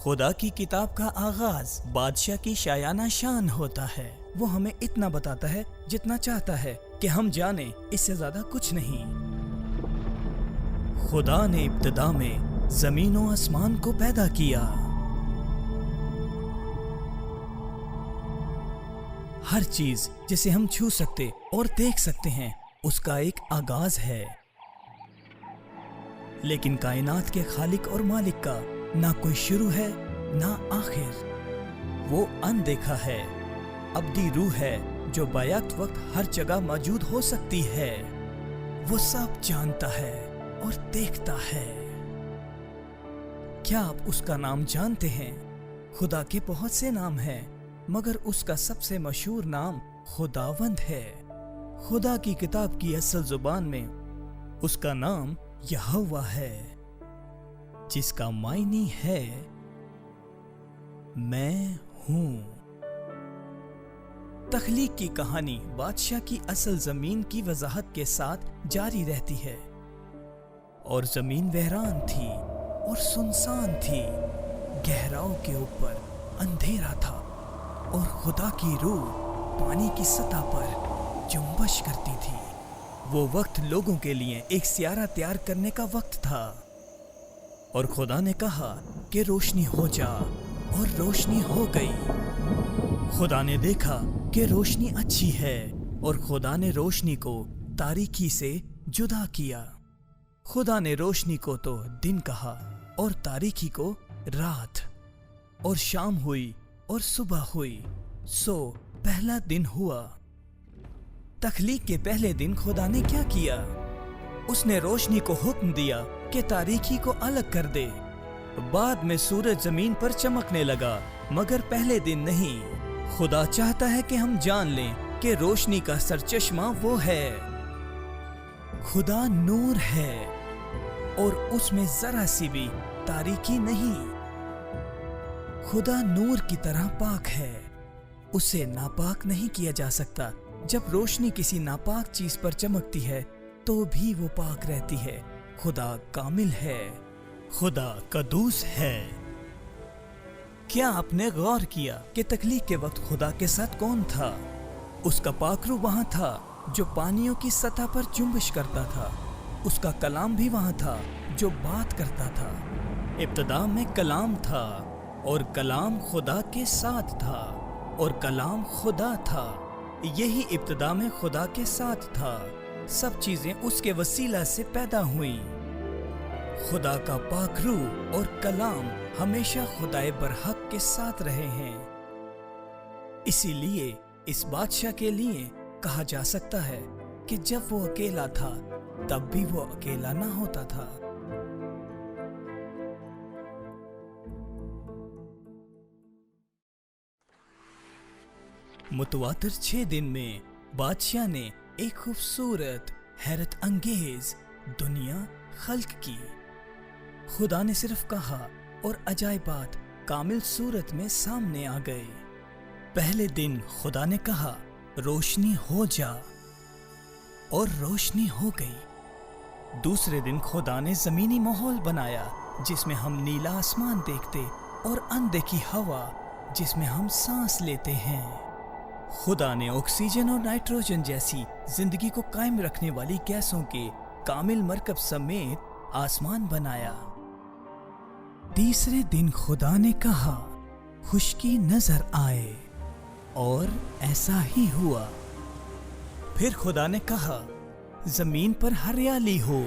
خدا کی کتاب کا آغاز بادشاہ کی شایانہ شان ہوتا ہے۔ وہ ہمیں اتنا بتاتا ہے جتنا چاہتا ہے کہ ہم جانیں، اس سے زیادہ کچھ نہیں۔ خدا نے ابتدا میں زمین و آسمان کو پیدا کیا۔ ہر چیز جسے ہم چھو سکتے اور دیکھ سکتے ہیں اس کا ایک آغاز ہے، لیکن کائنات کے خالق اور مالک کا نہ کوئی شروع ہے نہ آخر۔ وہ اندیکھا ہے، ابدی روح ہے جو بیک وقت ہر جگہ موجود ہو سکتی ہے۔ وہ سب جانتا ہے اور دیکھتا ہے۔ کیا آپ اس کا نام جانتے ہیں؟ خدا کے بہت سے نام ہیں، مگر اس کا سب سے مشہور نام خداوند ہے۔ خدا کی کتاب کی اصل زبان میں اس کا نام یہوہ ہے، جس کا معنی ہے میں ہوں۔ تخلیق کی کہانی بادشاہ کی اصل زمین کی وضاحت کے ساتھ جاری رہتی ہے، اور زمین ویران تھی اور سنسان تھی، گہراؤں کے اوپر اندھیرا تھا، اور خدا کی روح پانی کی سطح پر جنبش کرتی تھی۔ وہ وقت لوگوں کے لیے ایک سیارہ تیار کرنے کا وقت تھا، اور خدا نے کہا کہ روشنی ہو جا، اور روشنی ہو گئی۔ خدا نے دیکھا کہ روشنی اچھی ہے، اور خدا نے روشنی کو تاریکی سے جدا کیا۔ خدا نے روشنی کو تو دن کہا اور تاریکی کو رات، اور شام ہوئی اور صبح ہوئی، سو پہلا دن ہوا۔ تخلیق کے پہلے دن خدا نے کیا کیا؟ اس نے روشنی کو حکم دیا کہ تاریکی کو الگ کر دے۔ بعد میں سورج زمین پر چمکنے لگا، مگر پہلے دن نہیں۔ خدا چاہتا ہے کہ ہم جان لیں کہ روشنی کا سرچشمہ وہ ہے۔ خدا نور ہے، اور اس میں ذرا سی بھی تاریکی نہیں۔ خدا نور کی طرح پاک ہے، اسے ناپاک نہیں کیا جا سکتا۔ جب روشنی کسی ناپاک چیز پر چمکتی ہے تو بھی وہ پاک رہتی ہے۔ خدا کامل ہے، خدا قدوس ہے۔ کیا آپ نے غور کیا کہ تخلیق کے وقت خدا کے ساتھ کون تھا؟ اس کا پاک روح وہاں تھا جو پانیوں کی سطح پر جنبش کرتا تھا۔ اس کا کلام بھی وہاں تھا جو بات کرتا تھا۔ ابتدا میں کلام تھا، اور کلام خدا کے ساتھ تھا، اور کلام خدا تھا۔ یہی ابتدا میں خدا کے ساتھ تھا۔ سب چیزیں اس کے وسیلہ سے پیدا ہوئیں۔ خدا کا پاک روح اور کلام ہمیشہ خدائے برحق کے ساتھ رہے ہیں۔ اسی لیے اس بادشاہ کے لیے کہا جا سکتا ہے کہ جب وہ اکیلا تھا تب بھی وہ اکیلا نہ ہوتا تھا۔ متواتر 6 دن میں بادشاہ نے ایک خوبصورت حیرت انگیز دنیا خلق کی۔ خدا نے صرف کہا اور عجائبات کامل صورت میں سامنے آ گئے۔ پہلے دن خدا نے کہا روشنی ہو جا، اور روشنی ہو گئی۔ دوسرے دن خدا نے زمینی ماحول بنایا جس میں ہم نیلا آسمان دیکھتے اور اندیکھی ہوا جس میں ہم سانس لیتے ہیں۔ خدا نے آکسیجن اور نائٹروجن جیسی زندگی کو قائم رکھنے والی گیسوں کے کامل مرکب سمیت آسمان بنایا۔ تیسرے دن خدا نے کہا خشکی نظر آئے، اور ایسا ہی ہوا۔ پھر خدا نے کہا زمین پر ہریالی ہو۔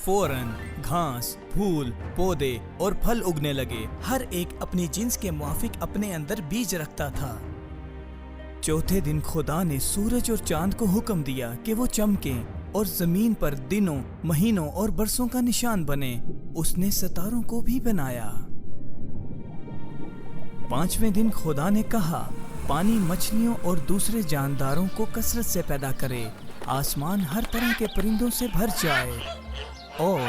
فوراً گھاس، پھول، پودے اور پھل اگنے لگے، ہر ایک اپنی جنس کے موافق اپنے اندر بیج رکھتا تھا۔ چوتھے دن خدا نے سورج اور چاند کو حکم دیا کہ وہ چمکیں اور زمین پر دنوں، مہینوں اور برسوں کا نشان بنے۔ اس نے ستاروں کو بھی بنایا۔ پانچویں دن خدا نے کہا پانی مچھلیوں اور دوسرے جانداروں کو کثرت سے پیدا کرے، آسمان ہر طرح کے پرندوں سے بھر جائے، اور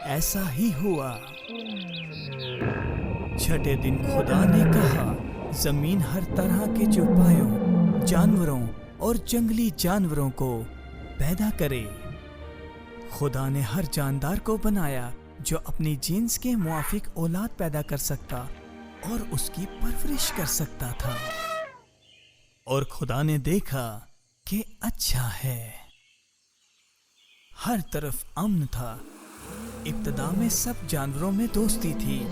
ایسا ہی ہوا۔ چھٹے دن خدا نے کہا زمین ہر طرح کے چوپایوں، جانوروں اور جنگلی جانوروں کو پیدا کرے۔ خدا نے ہر جاندار کو بنایا جو اپنی جنس کے موافق اولاد پیدا کر سکتا، اور اس کی پرورش کر سکتا تھا۔ اور خدا نے دیکھا کہ اچھا ہے۔ ہر طرف امن تھا۔ ابتدا میں سب جانوروں میں دوستی تھی۔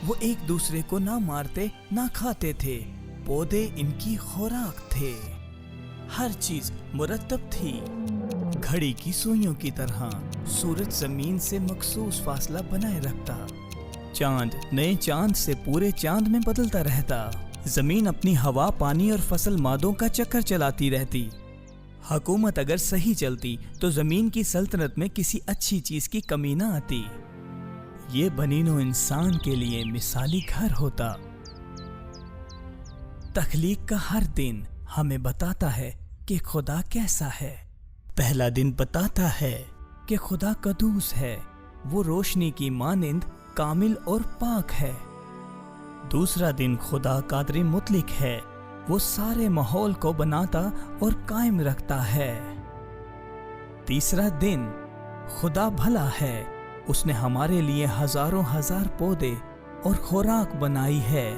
وہ ایک دوسرے کو نہ مارتے نہ کھاتے تھے۔ پودے ان کی خوراک تھے۔ ہر چیز مرتب تھی، گھڑی کی سوئیوں کی طرح۔ سورج زمین سے مخصوص فاصلہ بنائے رکھتا۔ چاند نئے چاند سے پورے چاند میں بدلتا رہتا۔ زمین اپنی ہوا، پانی اور فصل مادوں کا چکر چلاتی رہتی۔ حکومت اگر صحیح چلتی تو زمین کی سلطنت میں کسی اچھی چیز کی کمی نہ آتی۔ یہ بنی نوع انسان کے لیے مثالی گھر ہوتا۔ تخلیق کا ہر دن ہمیں بتاتا ہے کہ خدا کیسا ہے۔ پہلا دن بتاتا ہے کہ خدا قدوس ہے، وہ روشنی کی مانند کامل اور پاک ہے۔ دوسرا دن خدا قادر مطلق ہے، وہ سارے ماحول کو بناتا اور قائم رکھتا ہے۔ تیسرا دن خدا بھلا ہے، اس نے ہمارے لیے ہزاروں ہزار پودے اور خوراک بنائی ہے۔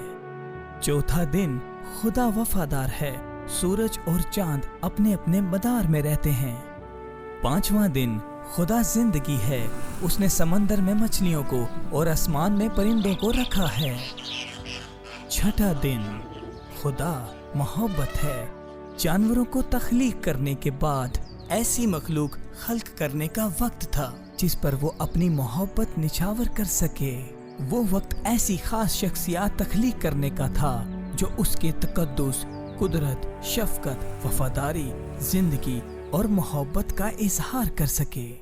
چوتھا دن خدا وفادار ہے، سورج اور چاند اپنے اپنے مدار میں رہتے ہیں۔ پانچواں دن خدا زندگی ہے، اس نے سمندر میں مچھلیوں کو اور آسمان میں پرندوں کو رکھا ہے۔ چھٹا دن خدا محبت ہے۔ جانوروں کو تخلیق کرنے کے بعد ایسی مخلوق خلق کرنے کا وقت تھا جس پر وہ اپنی محبت نچھاور کر سکے۔ وہ وقت ایسی خاص شخصیات تخلیق کرنے کا تھا جو اس کے تقدس، قدرت، شفقت، وفاداری، زندگی اور محبت کا اظہار کر سکے۔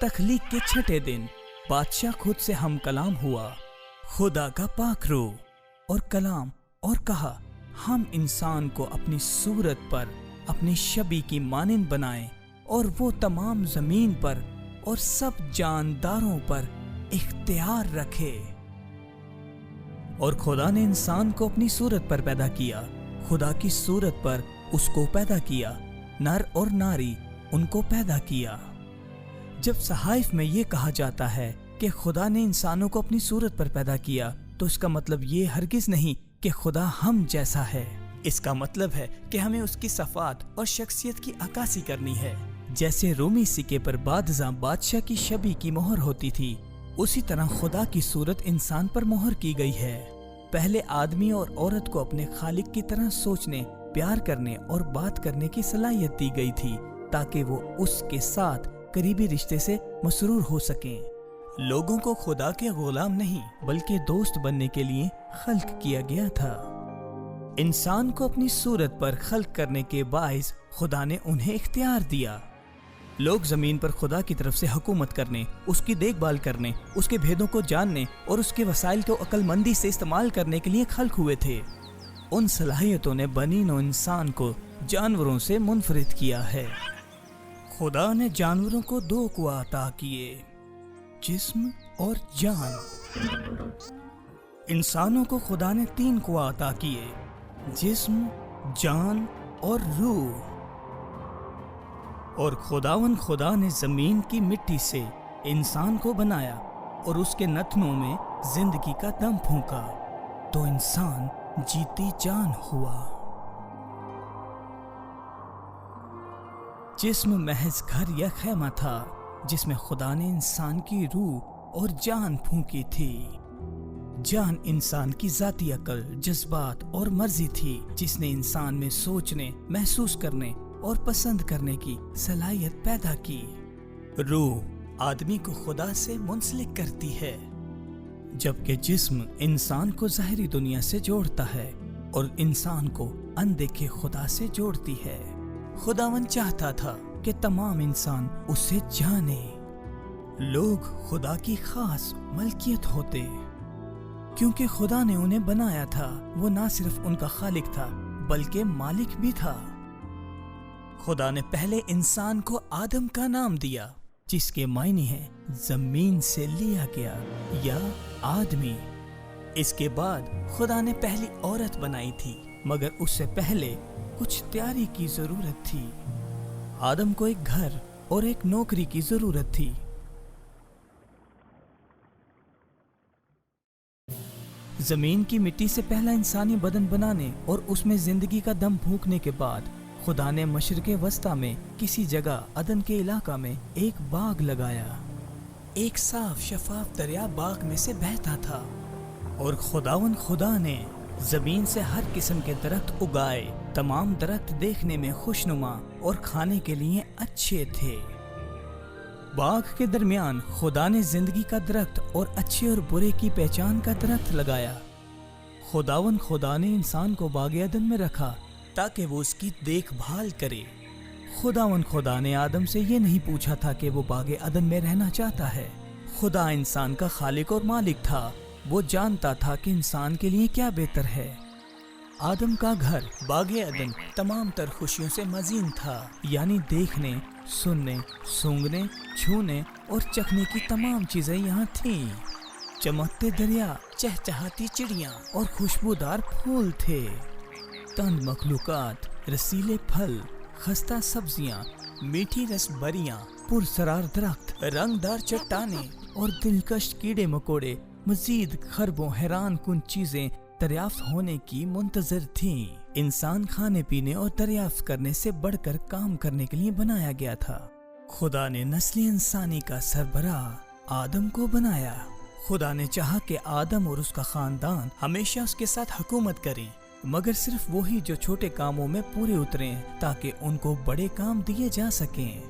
تخلیق کے چھٹے دن بادشاہ خود سے ہم کلام ہوا، خدا کا پاک روح اور کلام، اور کہا ہم انسان کو اپنی صورت پر اپنی شبیہ کی مانند بنائیں اور وہ تمام زمین پر اور سب جانداروں پر اختیار رکھے۔ اور خدا نے انسان کو اپنی صورت پر پیدا کیا، خدا کی صورت پر اس کو پیدا کیا، نر اور ناری ان کو پیدا کیا۔ جب صحائف میں یہ کہا جاتا ہے کہ خدا نے انسانوں کو اپنی صورت پر پیدا کیا تو اس کا مطلب یہ ہرگز نہیں کہ خدا ہم جیسا ہے۔ اس کا مطلب ہے کہ ہمیں اس کی صفات اور شخصیت کی عکاسی کرنی ہے۔ جیسے رومی سکے پر بادشاہ کی شبیہ کی مہر ہوتی تھی، اسی طرح خدا کی صورت انسان پر مہر کی گئی ہے۔ پہلے آدمی اور عورت کو اپنے خالق کی طرح سوچنے، پیار کرنے اور بات کرنے کی صلاحیت دی گئی تھی تاکہ وہ اس کے ساتھ قریبی رشتے سے مسرور ہو سکیں۔ لوگوں کو خدا کے غلام نہیں بلکہ دوست بننے کے لیے خلق کیا گیا تھا۔ انسان کو اپنی صورت پر خلق کرنے کے باعث خدا نے انہیں اختیار دیا۔ لوگ زمین پر خدا کی طرف سے حکومت کرنے، اس کی دیکھ بھال کرنے، اس کے بھیدوں کو جاننے اور اس کے وسائل کو عقل مندی سے استعمال کرنے کے لیے خلق ہوئے تھے۔ ان صلاحیتوں نے بنی نوع انسان کو جانوروں سے منفرد کیا ہے۔ خدا نے جانوروں کو دو قوى عطا کیے، جسم اور جان۔ انسانوں کو خدا نے تین قوى عطا کیے، جسم، جان اور روح۔ اور خدا نے زمین کی مٹی سے انسان کو بنایا اور اس کے نتنوں میں زندگی کا دم پھونکا تو انسان جیتی جان ہوا۔ جسم محض گھر یا خیمہ تھا جس میں خدا نے انسان کی روح اور جان پھونکی تھی۔ جان انسان کی ذاتی عقل، جذبات اور مرضی تھی جس نے انسان میں سوچنے، محسوس کرنے اور پسند کرنے کی صلاحیت پیدا کی۔ روح آدمی کو خدا سے منسلک کرتی ہے، جبکہ جسم انسان کو ظاہری دنیا سے جوڑتا ہے اور انسان کو اندیکھے خدا سے جوڑتی ہے۔ خداوند چاہتا تھا کہ تمام انسان اسے جانے۔ لوگ خدا کی خاص ملکیت ہوتے کیونکہ خدا نے انہیں بنایا تھا۔ وہ نہ صرف ان کا خالق تھا بلکہ مالک بھی تھا۔ خدا نے پہلے انسان کو آدم کا نام دیا جس کے معنی ہے زمین سے لیا گیا یا آدمی۔ اس کے بعد خدا نے پہلی عورت بنائی تھی، مگر اس سے پہلے کچھ تیاری کی ضرورت تھی۔ آدم کو ایک گھر اور ایک نوکری کی ضرورت تھی۔ زمین کی مٹی سے پہلا انسانی بدن بنانے اور اس میں زندگی کا دم پھونکنے کے بعد خدا نے مشرق وسطی میں کسی جگہ عدن کے علاقہ میں ایک باغ لگایا۔ ایک صاف شفاف دریا باغ میں سے بہتا تھا اور خدا نے زمین سے ہر قسم کے درخت اگائے۔ تمام درخت دیکھنے میں خوشنما اور کھانے کے لیے اچھے تھے۔ باغ کے درمیان خدا نے زندگی کا درخت اور اچھے اور برے کی پہچان کا درخت لگایا۔ خدا نے انسان کو باغ عدن میں رکھا تاکہ وہ اس کی دیکھ بھال کرے۔ خدا نے آدم سے یہ نہیں پوچھا تھا کہ وہ باغ عدن میں رہنا چاہتا ہے۔ خدا انسان کا خالق اور مالک تھا، وہ جانتا تھا کہ انسان کے لیے کیا بہتر ہے۔ آدم کا گھر باغ عدن تمام تر خوشیوں سے مزین تھا، یعنی دیکھنے، سننے، سونگھنے، چھونے اور چکھنے کی تمام چیزیں یہاں تھیں۔ چمکتے دریا، چہچہاتی چڑیاں اور خوشبودار پھول تھے۔ تند مخلوقات، رسیلے پھل، خستہ سبزیاں، میٹھی رس بریاں، پرسرار درخت، رنگدار چٹانیں اور دلکش کیڑے مکوڑے، مزید خربوں حیران کن چیزیں دریافت ہونے کی منتظر تھیں۔ انسان کھانے پینے اور دریافت کرنے سے بڑھ کر کام کرنے کے لیے بنایا گیا تھا۔ خدا نے نسل انسانی کا سربراہ آدم کو بنایا۔ خدا نے چاہا کہ آدم اور اس کا خاندان ہمیشہ اس کے ساتھ حکومت کریں، مگر صرف وہی جو چھوٹے کاموں میں پورے اتریں تاکہ ان کو بڑے کام دیے جا سکیں۔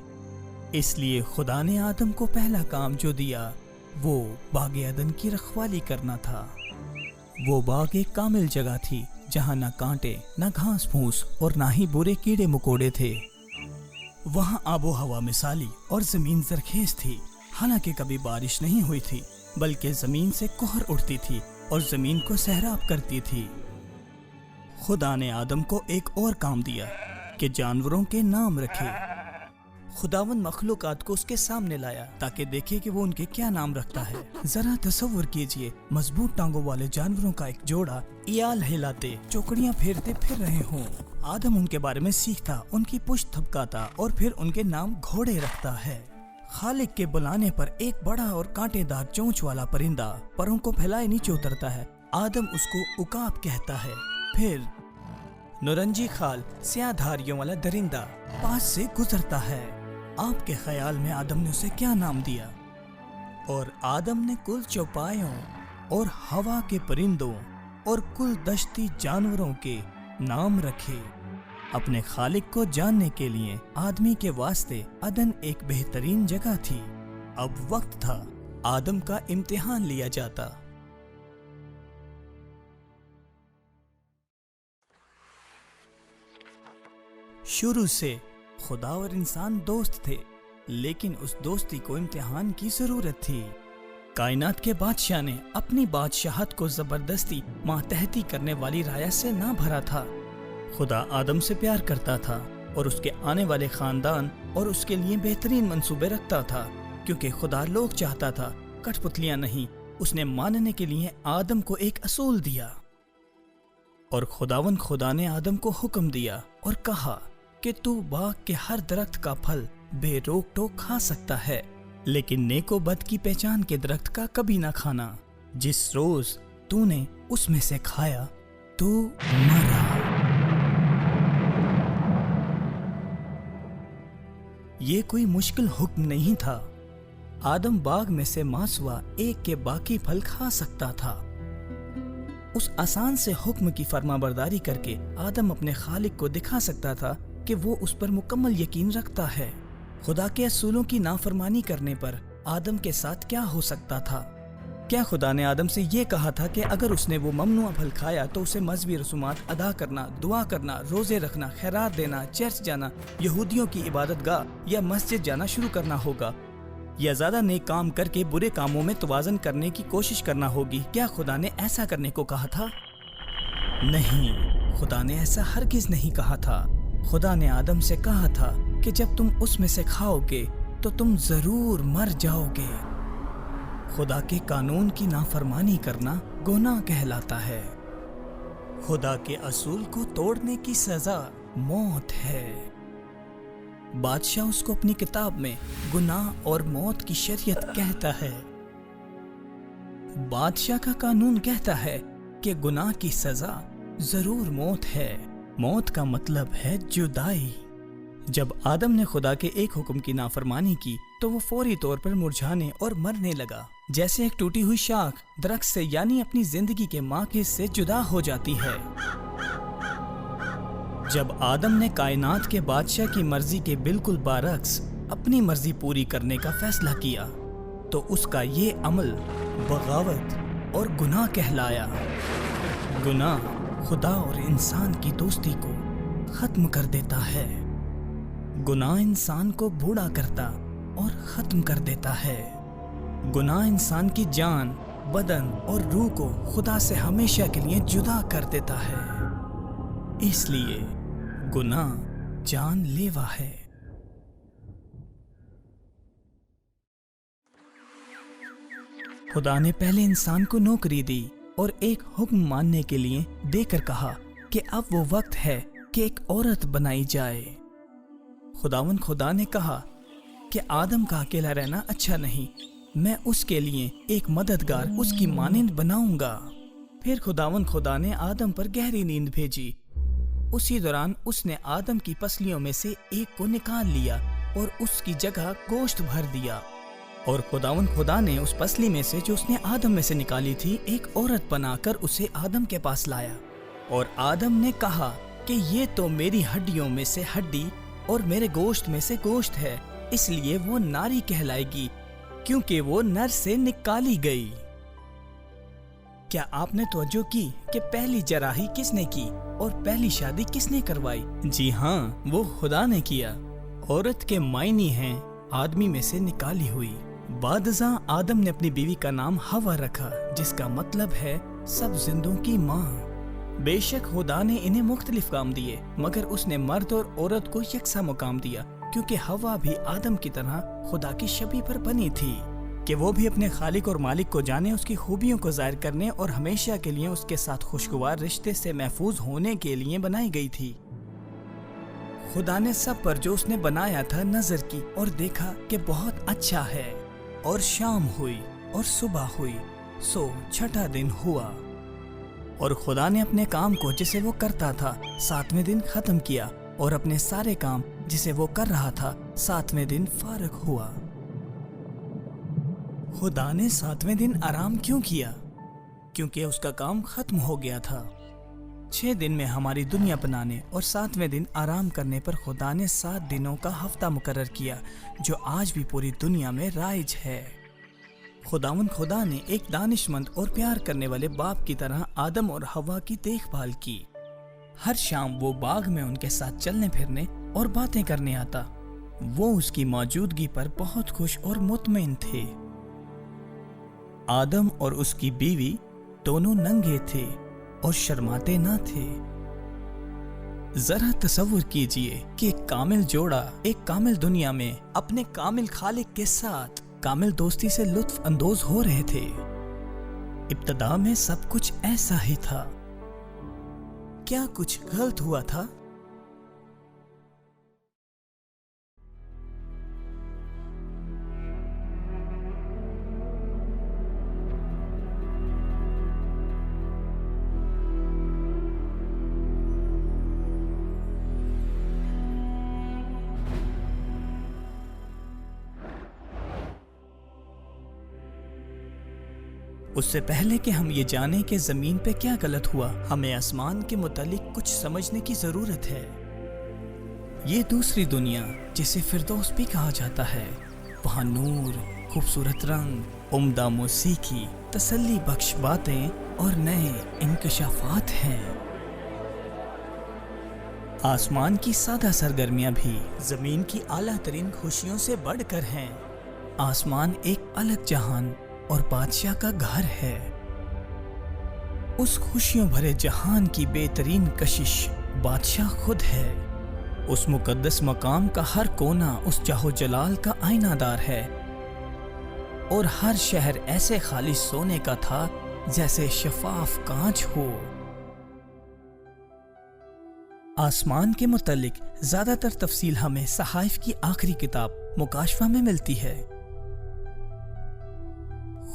اس لیے خدا نے آدم کو پہلا کام جو دیا وہ باغ عدن کی رکھوالی کرنا تھا۔ وہ باغ ایک کامل جگہ تھی جہاں نہ کانٹے، نہ گھاس پھوس اور نہ ہی برے کیڑے مکوڑے تھے۔ وہاں آب و ہوا مثالی اور زمین زرخیز تھی، حالانکہ کبھی بارش نہیں ہوئی تھی بلکہ زمین سے کوہر اڑتی تھی اور زمین کو سیراب کرتی تھی۔ خدا نے آدم کو ایک اور کام دیا کہ جانوروں کے نام رکھے۔ خداوند مخلوقات کو اس کے سامنے لایا تاکہ دیکھے کہ وہ ان کے کیا نام رکھتا ہے۔ ذرا تصور کیجئے، مضبوط ٹانگوں والے جانوروں کا ایک جوڑا ایال ہلاتے، چوکڑیاں پھیرتے پھر رہے ہوں۔ آدم ان کے بارے میں سیکھتا، ان کی پشت تھپکاتا اور پھر ان کے نام گھوڑے رکھتا ہے۔ خالق کے بلانے پر ایک بڑا اور کانٹے دار چونچ والا پرندہ پروں کو پھیلائے نیچے اترتا ہے۔ آدم اس کو عقاب کہتا ہے۔ پھر نورنجی خال سیاہ دھاریوں والا درندہ پاس سے گزرتا ہے۔ آپ کے خیال میں آدم نے اسے کیا نام دیا؟ اور آدم نے کل چوپایوں اور ہوا کے پرندوں اور کل دشتی جانوروں کے نام رکھے۔ اپنے خالق کو جاننے کے لیے آدمی کے واسطے عدن ایک بہترین جگہ تھی۔ اب وقت تھا آدم کا امتحان لیا جاتا۔ شروع سے خدا اور انسان دوست تھے، لیکن اس دوستی کو امتحان کی ضرورت تھی۔ کائنات کے بادشاہ نے اپنی بادشاہت کو زبردستی ماتحتی کرنے والی رایا سے نہ بھرا تھا۔ خدا آدم سے پیار کرتا تھا اور اس کے آنے والے خاندان اور اس کے لیے بہترین منصوبے رکھتا تھا، کیونکہ خدا لوگ چاہتا تھا، کٹ پتلیاں نہیں۔ اس نے ماننے کے لیے آدم کو ایک اصول دیا، اور خدا نے آدم کو حکم دیا اور کہا کہ تو باغ کے ہر درخت کا پھل بے روک ٹوک کھا سکتا ہے، لیکن نیک و بد کی پہچان کے درخت کا کبھی نہ کھانا۔ جس روز تو نے اس میں سے کھایا تو مرا۔ یہ کوئی مشکل حکم نہیں تھا۔ آدم باغ میں سے ماسوا ایک کے باقی پھل کھا سکتا تھا۔ اس آسان سے حکم کی فرما برداری کر کے آدم اپنے خالق کو دکھا سکتا تھا کہ وہ اس پر مکمل یقین رکھتا ہے۔ خدا کے اصولوں کی نافرمانی کرنے پر آدم کے ساتھ کیا ہو سکتا تھا؟ کیا خدا نے آدم سے یہ کہا تھا کہ اگر اس نے وہ ممنوع پھل کھایا تو اسے مذہبی رسومات ادا کرنا، دعا کرنا، روزے رکھنا، خیرات دینا، چرچ جانا، یہودیوں کی عبادت گاہ یا مسجد جانا شروع کرنا ہوگا، یا زیادہ نیک کام کر کے برے کاموں میں توازن کرنے کی کوشش کرنا ہوگی؟ کیا خدا نے ایسا کرنے کو کہا تھا؟ نہیں، خدا نے ایسا ہرگز نہیں کہا تھا۔ خدا نے آدم سے کہا تھا کہ جب تم اس میں سے کھاؤ گے تو تم ضرور مر جاؤ گے۔ خدا کے قانون کی نافرمانی کرنا گناہ کہلاتا ہے۔ خدا کے اصول کو توڑنے کی سزا موت ہے۔ بادشاہ اس کو اپنی کتاب میں گناہ اور موت کی شریعت کہتا ہے۔ بادشاہ کا قانون کہتا ہے کہ گناہ کی سزا ضرور موت ہے۔ موت کا مطلب ہے جدائی۔ جب آدم نے خدا کے ایک حکم کی نافرمانی کی تو وہ فوری طور پر مرجھانے اور مرنے لگا، جیسے ایک ٹوٹی ہوئی شاخ درخت سے یعنی اپنی زندگی کے ماخذ سے جدا ہو جاتی ہے۔ جب آدم نے کائنات کے بادشاہ کی مرضی کے بالکل برعکس اپنی مرضی پوری کرنے کا فیصلہ کیا تو اس کا یہ عمل بغاوت اور گناہ کہلایا۔ گناہ خدا اور انسان کی دوستی کو ختم کر دیتا ہے۔ گناہ انسان کو بوڑھا کرتا اور ختم کر دیتا ہے۔ گناہ انسان کی جان، بدن اور روح کو خدا سے ہمیشہ کے لیے جدا کر دیتا ہے۔ اس لیے گناہ جان لیوا ہے۔ خدا نے پہلے انسان کو نوکری دی اور ایک حکم ماننے کے لیے دے کر کہا کہ اب وہ وقت ہے کہ ایک عورت بنائی جائے۔ خدا نے کہا کہ آدم کا اکیلا رہنا اچھا نہیں، میں اس کے لیے ایک مددگار اس کی مانند بناؤں گا۔ پھر خدا نے آدم پر گہری نیند بھیجی۔ اسی دوران اس نے آدم کی پسلیوں میں سے ایک کو نکال لیا اور اس کی جگہ گوشت بھر دیا، اور خدا نے اس پسلی میں سے جو اس نے آدم میں سے نکالی تھی ایک عورت بنا کر اسے آدم کے پاس لایا، اور آدم نے کہا کہ یہ تو میری ہڈیوں میں سے ہڈی اور میرے گوشت میں سے گوشت ہے، اس لیے وہ ناری کہلائے گی کیونکہ وہ نر سے نکالی گئی۔ کیا آپ نے توجہ کی کہ پہلی جراحی کس نے کی اور پہلی شادی کس نے کروائی؟ جی ہاں، وہ خدا نے کیا۔ عورت کے معنی ہیں آدمی میں سے نکالی ہوئی۔ بعد ازاں آدم نے اپنی بیوی کا نام ہوا رکھا، جس کا مطلب ہے سب زندوں کی ماں۔ بے شک خدا نے انہیں مختلف کام دیے، مگر اس نے مرد اور عورت کو یکساں مقام دیا، کیونکہ ہوا بھی آدم کی طرح خدا کی شبیہ پر بنی تھی کہ وہ بھی اپنے خالق اور مالک کو جانے، اس کی خوبیوں کو ظاہر کرنے اور ہمیشہ کے لیے اس کے ساتھ خوشگوار رشتے سے محفوظ ہونے کے لیے بنائی گئی تھی۔ خدا نے سب پر جو اس نے بنایا تھا نظر کی اور دیکھا کہ بہت اچھا ہے، اور شام ہوئی اور صبح ہوئی، سو چھٹا دن ہوا۔ اور خدا نے اپنے کام کو جسے وہ کرتا تھا 7ویں دن ختم کیا، اور اپنے سارے کام جسے وہ کر رہا تھا 7ویں دن فارغ ہوا۔ خدا نے 7ویں دن آرام کیوں کیا؟ کیونکہ اس کا کام ختم ہو گیا تھا۔ 6 دن میں ہماری دنیا بنانے اور 7ویں دن آرام کرنے پر خدا نے 7 دنوں کا ہفتہ مقرر کیا، جو آج بھی پوری دنیا میں رائج ہے۔ خدا نے ایک دانش مند اور پیار کرنے والے باپ کی طرح آدم اور حوا کی دیکھ بھال کی۔ ہر شام وہ باغ میں ان کے ساتھ چلنے پھرنے اور باتیں کرنے آتا۔ وہ اس کی موجودگی پر بہت خوش اور مطمئن تھے۔ آدم اور اس کی بیوی دونوں ننگے تھے اور شرماتے نہ تھے۔ ذرا تصور کیجئے کہ ایک کامل جوڑا ایک کامل دنیا میں اپنے کامل خالق کے ساتھ کامل دوستی سے لطف اندوز ہو رہے تھے۔ ابتدا میں سب کچھ ایسا ہی تھا۔ کیا کچھ غلط ہوا تھا؟ اس سے پہلے کہ ہم یہ جانیں کہ زمین پہ کیا غلط ہوا، ہمیں آسمان کے متعلق کچھ سمجھنے کی ضرورت ہے۔ یہ دوسری دنیا جسے فردوس بھی کہا جاتا ہے، وہاں نور، خوبصورت رنگ، عمدہ موسیقی، تسلی بخش باتیں اور نئے انکشافات ہیں۔ آسمان کی سادہ سرگرمیاں بھی زمین کی اعلیٰ ترین خوشیوں سے بڑھ کر ہیں۔ آسمان ایک الگ جہان اور بادشاہ کا گھر ہے۔ اس خوشیوں بھرے جہان کی بہترین کشش بادشاہ خود ہے۔ اس مقدس مقام کا ہر کونا اس جاہ و جلال کا آئینہ دار ہے، اور ہر شہر ایسے خالص سونے کا تھا جیسے شفاف کانچ ہو۔ آسمان کے متعلق زیادہ تر تفصیل ہمیں صحائف کی آخری کتاب مکاشفہ میں ملتی ہے۔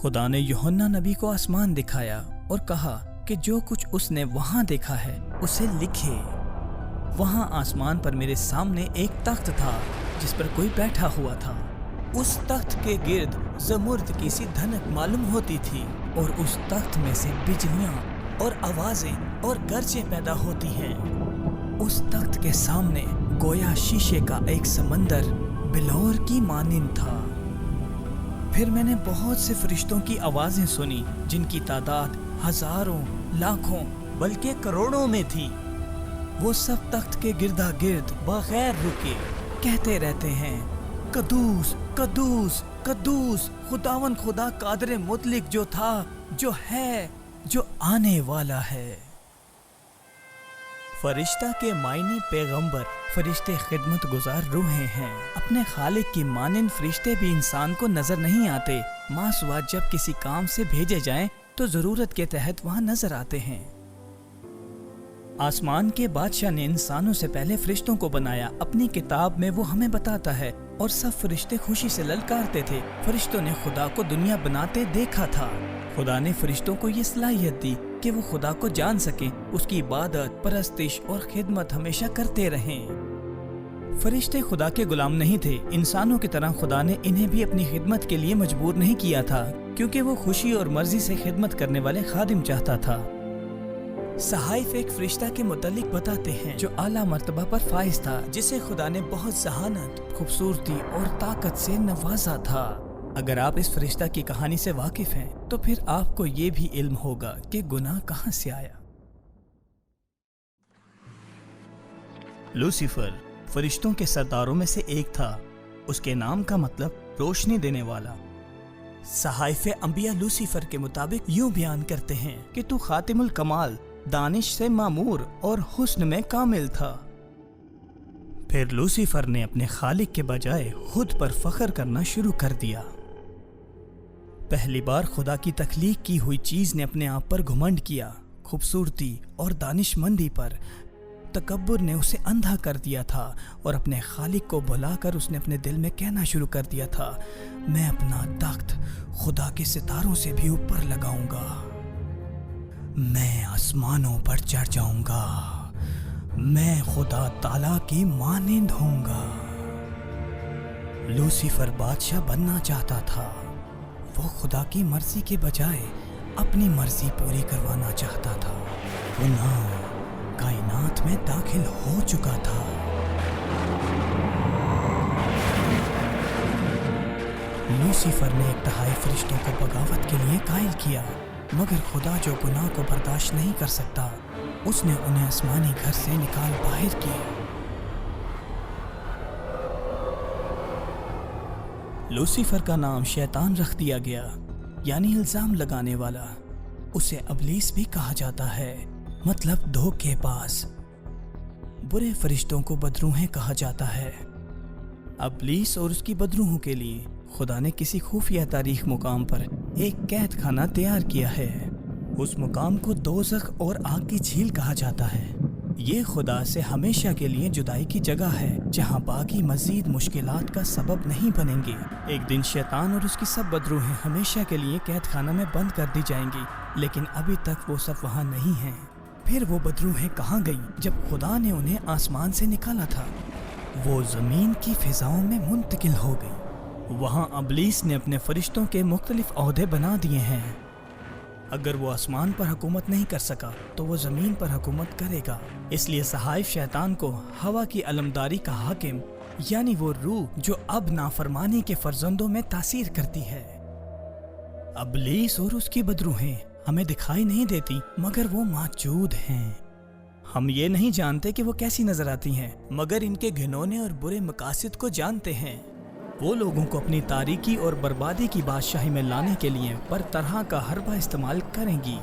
خدا نے یوحنا نبی کو آسمان دکھایا اور کہا کہ جو کچھ اس نے وہاں دیکھا ہے اسے لکھے۔ وہاں آسمان پر میرے سامنے ایک تخت تھا جس پر کوئی بیٹھا ہوا تھا۔ اس تخت کے گرد زمرد کی سی دھنک معلوم ہوتی تھی اور اس تخت میں سے بجلیاں اور آوازیں اور گرجیں پیدا ہوتی ہیں۔ اس تخت کے سامنے گویا شیشے کا ایک سمندر بلور کی مانند تھا۔ پھر میں نے بہت سے فرشتوں کی آوازیں سنی جن کی تعداد ہزاروں، لاکھوں بلکہ کروڑوں میں تھی۔ وہ سب تخت کے گردا گرد بغیر رکے کہتے رہتے ہیں، قدوس قدوس قدوس خداوند خدا قادر مطلق، جو تھا، جو ہے، جو آنے والا ہے۔ فرشتہ کے معنی پیغمبر، فرشتے خدمت گزار روحیں ہیں۔ اپنے خالق کی مانند فرشتے بھی انسان کو نظر نہیں آتے، ماں سوا جب کسی کام سے بھیجے جائیں تو ضرورت کے تحت وہاں نظر آتے ہیں۔ آسمان کے بادشاہ نے انسانوں سے پہلے فرشتوں کو بنایا۔ اپنی کتاب میں وہ ہمیں بتاتا ہے، اور سب فرشتے خوشی سے للکارتے تھے۔ فرشتوں نے خدا کو دنیا بناتے دیکھا تھا۔ خدا نے فرشتوں کو یہ صلاحیت دی کہ وہ خدا کو جان سکیں، اس کی عبادت، پرستش اور خدمت ہمیشہ کرتے رہیں۔ فرشتے خدا کے غلام نہیں تھے۔ انسانوں کی طرح خدا نے انہیں بھی اپنی خدمت کے لیے مجبور نہیں کیا تھا، کیونکہ وہ خوشی اور مرضی سے خدمت کرنے والے خادم چاہتا تھا۔ صحائف ایک فرشتہ کے متعلق بتاتے ہیں جو اعلیٰ مرتبہ پر فائز تھا، جسے خدا نے بہت ذہانت، خوبصورتی اور طاقت سے نوازا تھا۔ اگر آپ اس فرشتہ کی کہانی سے واقف ہیں تو پھر آپ کو یہ بھی علم ہوگا کہ گناہ کہاں سے آیا۔ لوسیفر فرشتوں کے سرداروں میں سے ایک تھا۔ اس کے نام کا مطلب روشنی دینے والا۔ صحائف انبیاء لوسیفر کے مطابق یوں بیان کرتے ہیں کہ تو خاتم الکمال، دانش سے معمور اور حسن میں کامل تھا۔ پھر لوسیفر نے اپنے خالق کے بجائے خود پر فخر کرنا شروع کر دیا۔ پہلی بار خدا کی تخلیق کی ہوئی چیز نے اپنے آپ پر گھمنڈ کیا۔ خوبصورتی اور دانش مندی پر تکبر نے اسے اندھا کر دیا تھا، اور اپنے خالق کو بھلا کر اس نے اپنے دل میں کہنا شروع کر دیا تھا، میں اپنا تخت خدا کے ستاروں سے بھی اوپر لگاؤں گا، میں آسمانوں پر چڑھ جاؤں گا، میں خدا تعالیٰ کی مانند ہوں گا۔ لوسیفر بادشاہ بننا چاہتا تھا۔ وہ خدا کی مرضی کے بجائے اپنی مرضی پوری کروانا چاہتا تھا۔ گناہ کائنات میں داخل ہو چکا تھا۔ لوسیفر نے ایک تہائی فرشتوں کو بغاوت کے لیے قائل کیا، مگر خدا جو گناہ کو برداشت نہیں کر سکتا، اس نے انہیں آسمانی گھر سے نکال باہر کیا۔ لوسیفر کا نام شیطان رکھ دیا گیا، یعنی الزام لگانے والا۔ اسے ابلیس بھی کہا جاتا ہے، مطلب دھوکے باز۔ برے فرشتوں کو بدروحیں کہا جاتا ہے۔ ابلیس اور اس کی بدروحوں کے لیے خدا نے کسی خفیہ تاریخ مقام پر ایک قید خانہ تیار کیا ہے۔ اس مقام کو دوزخ اور آگ کی جھیل کہا جاتا ہے۔ یہ خدا سے ہمیشہ کے لیے جدائی کی جگہ ہے، جہاں باقی مزید مشکلات کا سبب نہیں بنیں گے۔ ایک دن شیطان اور اس کی سب بدروحیں ہمیشہ کے لیے قید خانہ میں بند کر دی جائیں گی، لیکن ابھی تک وہ سب وہاں نہیں ہیں۔ پھر وہ بدروحیں کہاں گئیں جب خدا نے انہیں آسمان سے نکالا تھا؟ وہ زمین کی فضاؤں میں منتقل ہو گئی۔ وہاں ابلیس نے اپنے فرشتوں کے مختلف عہدے بنا دیے ہیں۔ اگر وہ آسمان پر حکومت نہیں کر سکا تو وہ زمین پر حکومت کرے گا۔ اس لیے صحائف شیطان کو ہوا کی علمداری کا حاکم، یعنی وہ روح جو اب نافرمانی کے فرزندوں میں تاثیر کرتی ہے۔ ابلیس اور اس کی بدروحیں ہمیں دکھائی نہیں دیتی، مگر وہ موجود ہیں۔ ہم یہ نہیں جانتے کہ وہ کیسی نظر آتی ہیں، مگر ان کے گھنونے اور برے مقاصد کو جانتے ہیں۔ وہ لوگوں کو اپنی تاریکی اور بربادی کی بادشاہی میں لانے کے لیے پر طرح کا حربہ استعمال کریں گی۔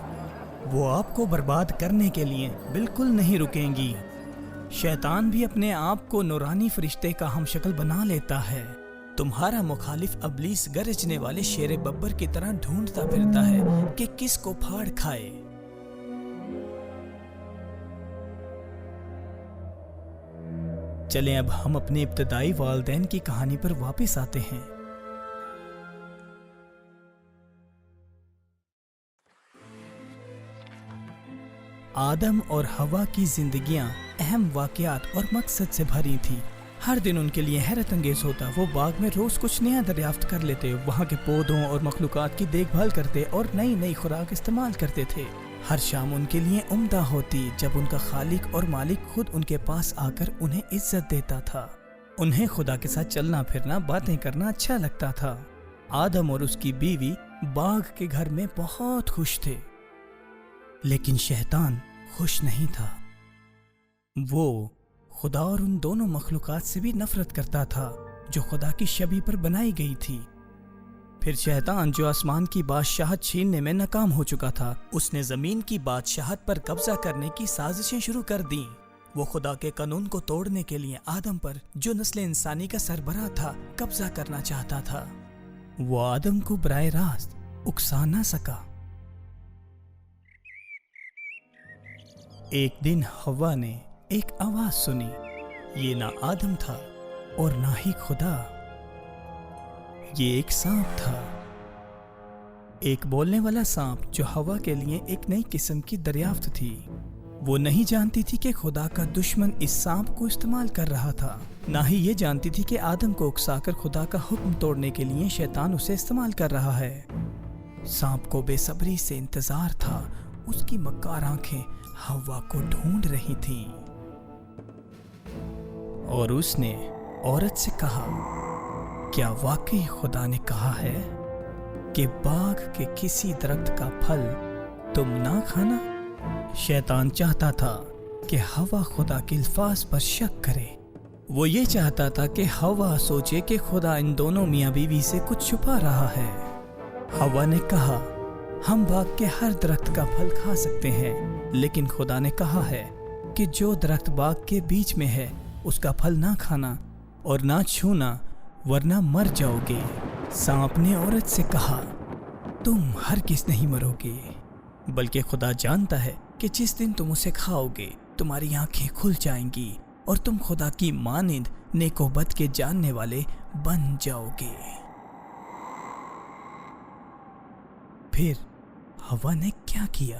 وہ آپ کو برباد کرنے کے لیے بالکل نہیں رکیں گی۔ شیطان بھی اپنے آپ کو نورانی فرشتے کا ہم شکل بنا لیتا ہے۔ تمہارا مخالف ابلیس گرجنے والے شیر ببر کی طرح ڈھونڈتا پھرتا ہے کہ کس کو پھاڑ کھائے۔ چلیں اب ہم اپنے ابتدائی والدین کی کہانی پر واپس آتے ہیں۔ آدم اور حوا کی زندگیاں اہم واقعات اور مقصد سے بھری تھی۔ ہر دن ان کے لیے حیرت انگیز ہوتا، وہ باغ میں روز کچھ نیا دریافت کر لیتے، وہاں کے پودوں اور مخلوقات کی دیکھ بھال کرتے اور نئی نئی خوراک استعمال کرتے تھے۔ ہر شام ان کے لیے عمدہ ہوتی جب ان کا خالق اور مالک خود ان کے پاس آ کر انہیں عزت دیتا تھا۔ انہیں خدا کے ساتھ چلنا پھرنا، باتیں کرنا اچھا لگتا تھا۔ آدم اور اس کی بیوی باغ کے گھر میں بہت خوش تھے، لیکن شیطان خوش نہیں تھا۔ وہ خدا اور ان دونوں مخلوقات سے بھی نفرت کرتا تھا جو خدا کی شبیہ پر بنائی گئی تھی۔ پھر شیطان، جو آسمان کی بادشاہت چھیننے میں ناکام ہو چکا تھا، اس نے زمین کی بادشاہت پر قبضہ کرنے کی سازشیں شروع کر دیں۔ وہ خدا کے قانون کو توڑنے کے لیے آدم پر، جو نسل انسانی کا سربراہ تھا، قبضہ کرنا چاہتا تھا۔ وہ آدم کو براہ راست اکسا نہ سکا۔ ایک دن حوا نے ایک آواز سنی۔ یہ نہ آدم تھا اور نہ ہی خدا، یہ ایک سانپ تھا، ایک بولنے والا سانپ جو حوا کے لیے ایک نئی قسم کی دریافت تھی۔ وہ نہیں جانتی تھی کہ خدا کا دشمن اس سانپ کو استعمال کر رہا تھا، نہ ہی یہ جانتی تھی کہ آدم کو اکسا کر خدا کا حکم توڑنے کے لیے شیطان اسے استعمال کر رہا ہے۔ سانپ کو بے صبری سے انتظار تھا، اس کی مکار آنکھیں حوا کو ڈھونڈ رہی تھیں، اور اس نے عورت سے کہا، کیا واقعی خدا نے کہا ہے کہ باغ کے کسی درخت کا پھل تم نہ کھانا؟ شیطان چاہتا تھا کہ حوا خدا کے الفاظ پر شک کرے۔ وہ یہ چاہتا تھا کہ حوا سوچے کہ خدا ان دونوں میاں بیوی سے کچھ چھپا رہا ہے۔ حوا نے کہا، ہم باغ کے ہر درخت کا پھل کھا سکتے ہیں، لیکن خدا نے کہا ہے کہ جو درخت باغ کے بیچ میں ہے اس کا پھل نہ کھانا اور نہ چھونا، ورنہ مر جاؤ گے۔ سانپ نے عورت سے کہا، تم ہرگز نہیں مرو گے، بلکہ خدا جانتا ہے کہ جس دن تم اسے کھاؤ گے تمہاری آنکھیں کھل جائیں گی اور تم خدا کی مانند نیک و بد کے جاننے والے بن جاؤ گے۔ پھر حوا نے کیا کیا؟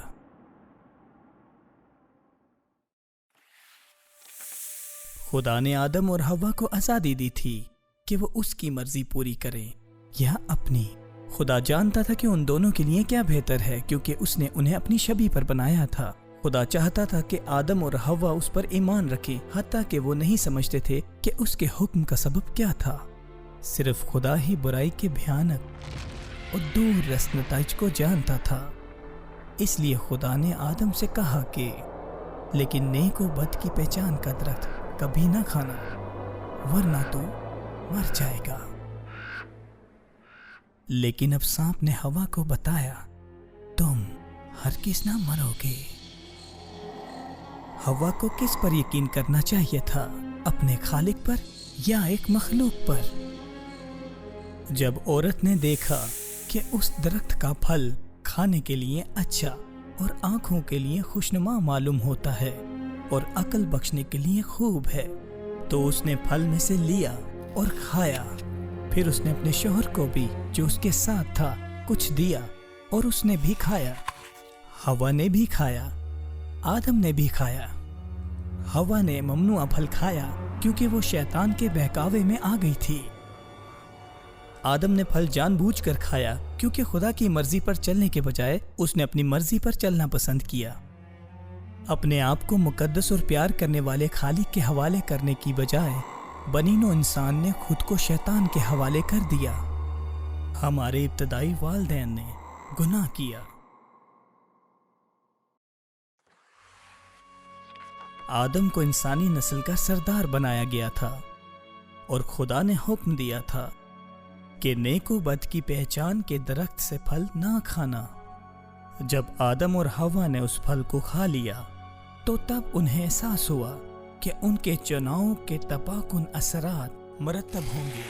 خدا نے آدم اور حوا کو آزادی دی تھی کہ وہ اس کی مرضی پوری کریں یا اپنی۔ خدا جانتا تھا کہ ان دونوں کے لیے کیا بہتر ہے، کیونکہ اس نے انہیں اپنی شبیہ پر بنایا تھا۔ خدا چاہتا تھا کہ آدم اور حوا اس پر ایمان رکھیں، حتیٰ کہ وہ نہیں سمجھتے تھے کہ اس کے حکم کا سبب کیا تھا۔ صرف خدا ہی برائی کے بھیانک اور دور رس نتائج کو جانتا تھا۔ اس لیے خدا نے آدم سے کہا کہ لیکن نیک و بد کی پہچان کا درخت کبھی نہ کھانا، ورنہ تو مر جائے گا۔ لیکن اب سانپ نے حوا کو بتایا، تم ہرگز نہ مرو گے۔ حوا کو کس پر یقین کرنا چاہیے تھا، اپنے خالق پر یا ایک مخلوق پر؟ جب عورت نے دیکھا کہ اس درخت کا پھل کھانے کے لیے اچھا اور آنکھوں کے لیے خوشنما معلوم ہوتا ہے اور عقل بخشنے کے لیے خوب ہے، تو اس نے پھل میں سے لیا اور کھایا۔ پھر اس نے اپنے شوہر کو بھی جو اس کے ساتھ تھا کچھ دیا اور اس نے بھی کھایا۔ حوا نے بھی کھایا، آدم نے بھی کھایا۔ حوا نے ممنوع پھل کھایا کیونکہ وہ شیطان کے بہکاوے میں آ گئی تھی۔ آدم نے پھل جان بوجھ کر کھایا کیونکہ خدا کی مرضی پر چلنے کے بجائے اس نے اپنی مرضی پر چلنا پسند کیا۔ اپنے آپ کو مقدس اور پیار کرنے والے خالق کے حوالے کرنے کی بجائے بنی نوع انسان نے خود کو شیطان کے حوالے کر دیا۔ ہمارے ابتدائی والدین نے گناہ کیا۔ آدم کو انسانی نسل کا سردار بنایا گیا تھا اور خدا نے حکم دیا تھا کہ نیک و بد کی پہچان کے درخت سے پھل نہ کھانا۔ جب آدم اور حوا نے اس پھل کو کھا لیا تو تب انہیں احساس ہوا کہ ان کے چناؤں کے تباکن اثرات مرتب ہوں گے۔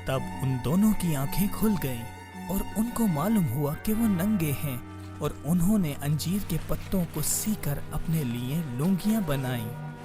تب ان دونوں کی آنکھیں کھل گئیں اور ان کو معلوم ہوا کہ وہ ننگے ہیں، اور انہوں نے انجیر کے پتوں کو سی کر اپنے لیے لونگیاں بنائیں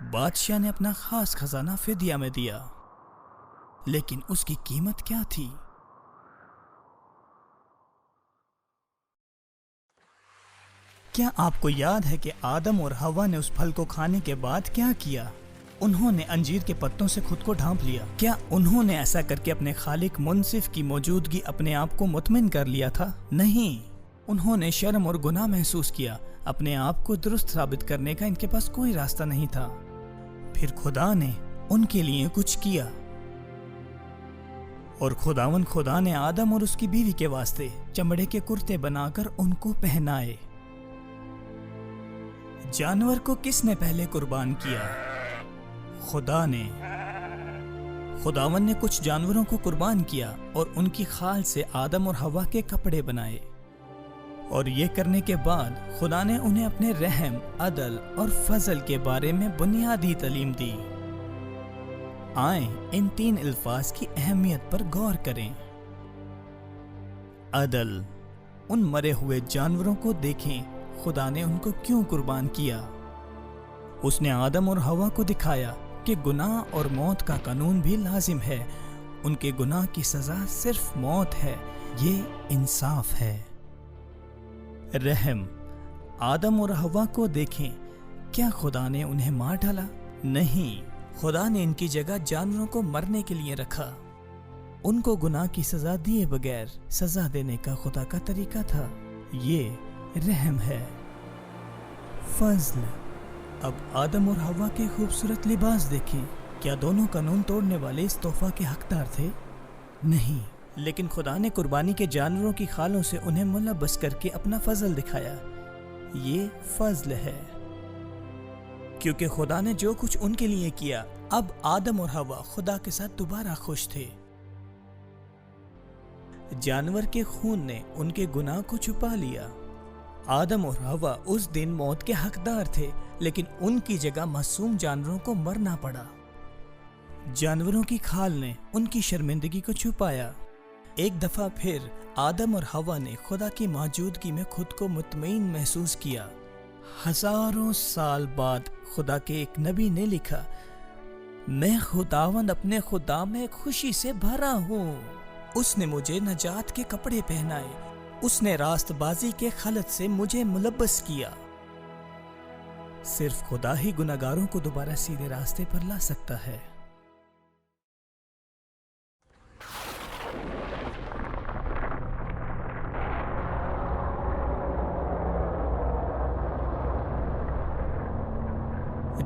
بادشاہ نے اپنا خاص خزانہ فدیہ میں دیا، لیکن اس کی قیمت کیا تھی؟ کیا آپ کو یاد ہے کہ آدم اور حوا نے اس پھل کو کھانے کے بعد کیا کیا؟ انہوں نے انجیر کے پتوں سے خود کو ڈھانپ لیا۔ کیا انہوں نے ایسا کر کے اپنے خالق منصف کی موجودگی اپنے آپ کو مطمئن کر لیا تھا؟ نہیں، انہوں نے شرم اور گناہ محسوس کیا۔ اپنے آپ کو درست ثابت کرنے کا ان کے پاس کوئی راستہ نہیں تھا۔ پھر خدا نے ان کے لیے کچھ کیا، اور خدا نے آدم اور اس کی بیوی کے واسطے چمڑے کے کرتے بنا کر ان کو پہنائے۔ جانور کو کس نے پہلے قربان کیا؟ خدا نے۔ خداوند نے کچھ جانوروں کو قربان کیا اور ان کی خال سے آدم اور حوا کے کپڑے بنائے، اور یہ کرنے کے بعد خدا نے انہیں اپنے رحم، عدل اور فضل کے بارے میں بنیادی تعلیم دی۔ آئیں ان 3 الفاظ کی اہمیت پر غور کریں۔ عدل۔ ان مرے ہوئے جانوروں کو دیکھیں، خدا نے ان کو کیوں قربان کیا؟ اس نے آدم اور حوا کو دکھایا کہ گناہ اور موت کا قانون بھی لازم ہے۔ ان کے گناہ کی سزا صرف موت ہے۔ یہ انصاف ہے۔ رحم۔ آدم اور حوا کو دیکھیں، کیا خدا نے انہیں مار ڈالا؟ نہیں، خدا نے ان کی جگہ جانوروں کو مرنے کے لیے رکھا۔ ان کو گناہ کی سزا دیے بغیر سزا دینے کا خدا کا طریقہ تھا۔ یہ رحم ہے۔ فضل۔ اب آدم اور حوا کے خوبصورت لباس دیکھیں۔ کیا دونوں قانون توڑنے والے اس تحفہ کے حقدار تھے؟ نہیں، لیکن خدا نے قربانی کے جانوروں کی خالوں سے انہیں ملبس کر کے اپنا فضل دکھایا۔ یہ فضل ہے۔ کیونکہ خدا نے جو کچھ ان کے لیے کیا، اب آدم اور حوا خدا کے ساتھ دوبارہ خوش تھے۔ جانور کے خون نے ان کے گناہ کو چھپا لیا۔ آدم اور حوا اس دن موت کے حقدار تھے، لیکن ان کی جگہ معصوم جانوروں کو مرنا پڑا۔ جانوروں کی کھال نے ان کی شرمندگی کو چھپایا۔ ایک دفعہ پھر آدم اور حوا نے خدا کی موجودگی میں خود کو مطمئن محسوس کیا۔ ہزاروں سال بعد خدا کے ایک نبی نے لکھا، میں خداوند اپنے خدا میں خوشی سے بھرا ہوں۔ اس نے مجھے نجات کے کپڑے پہنائے، اس نے راست بازی کے خلط سے مجھے ملبس کیا۔ صرف خدا ہی گناہگاروں کو دوبارہ سیدھے راستے پر لا سکتا ہے۔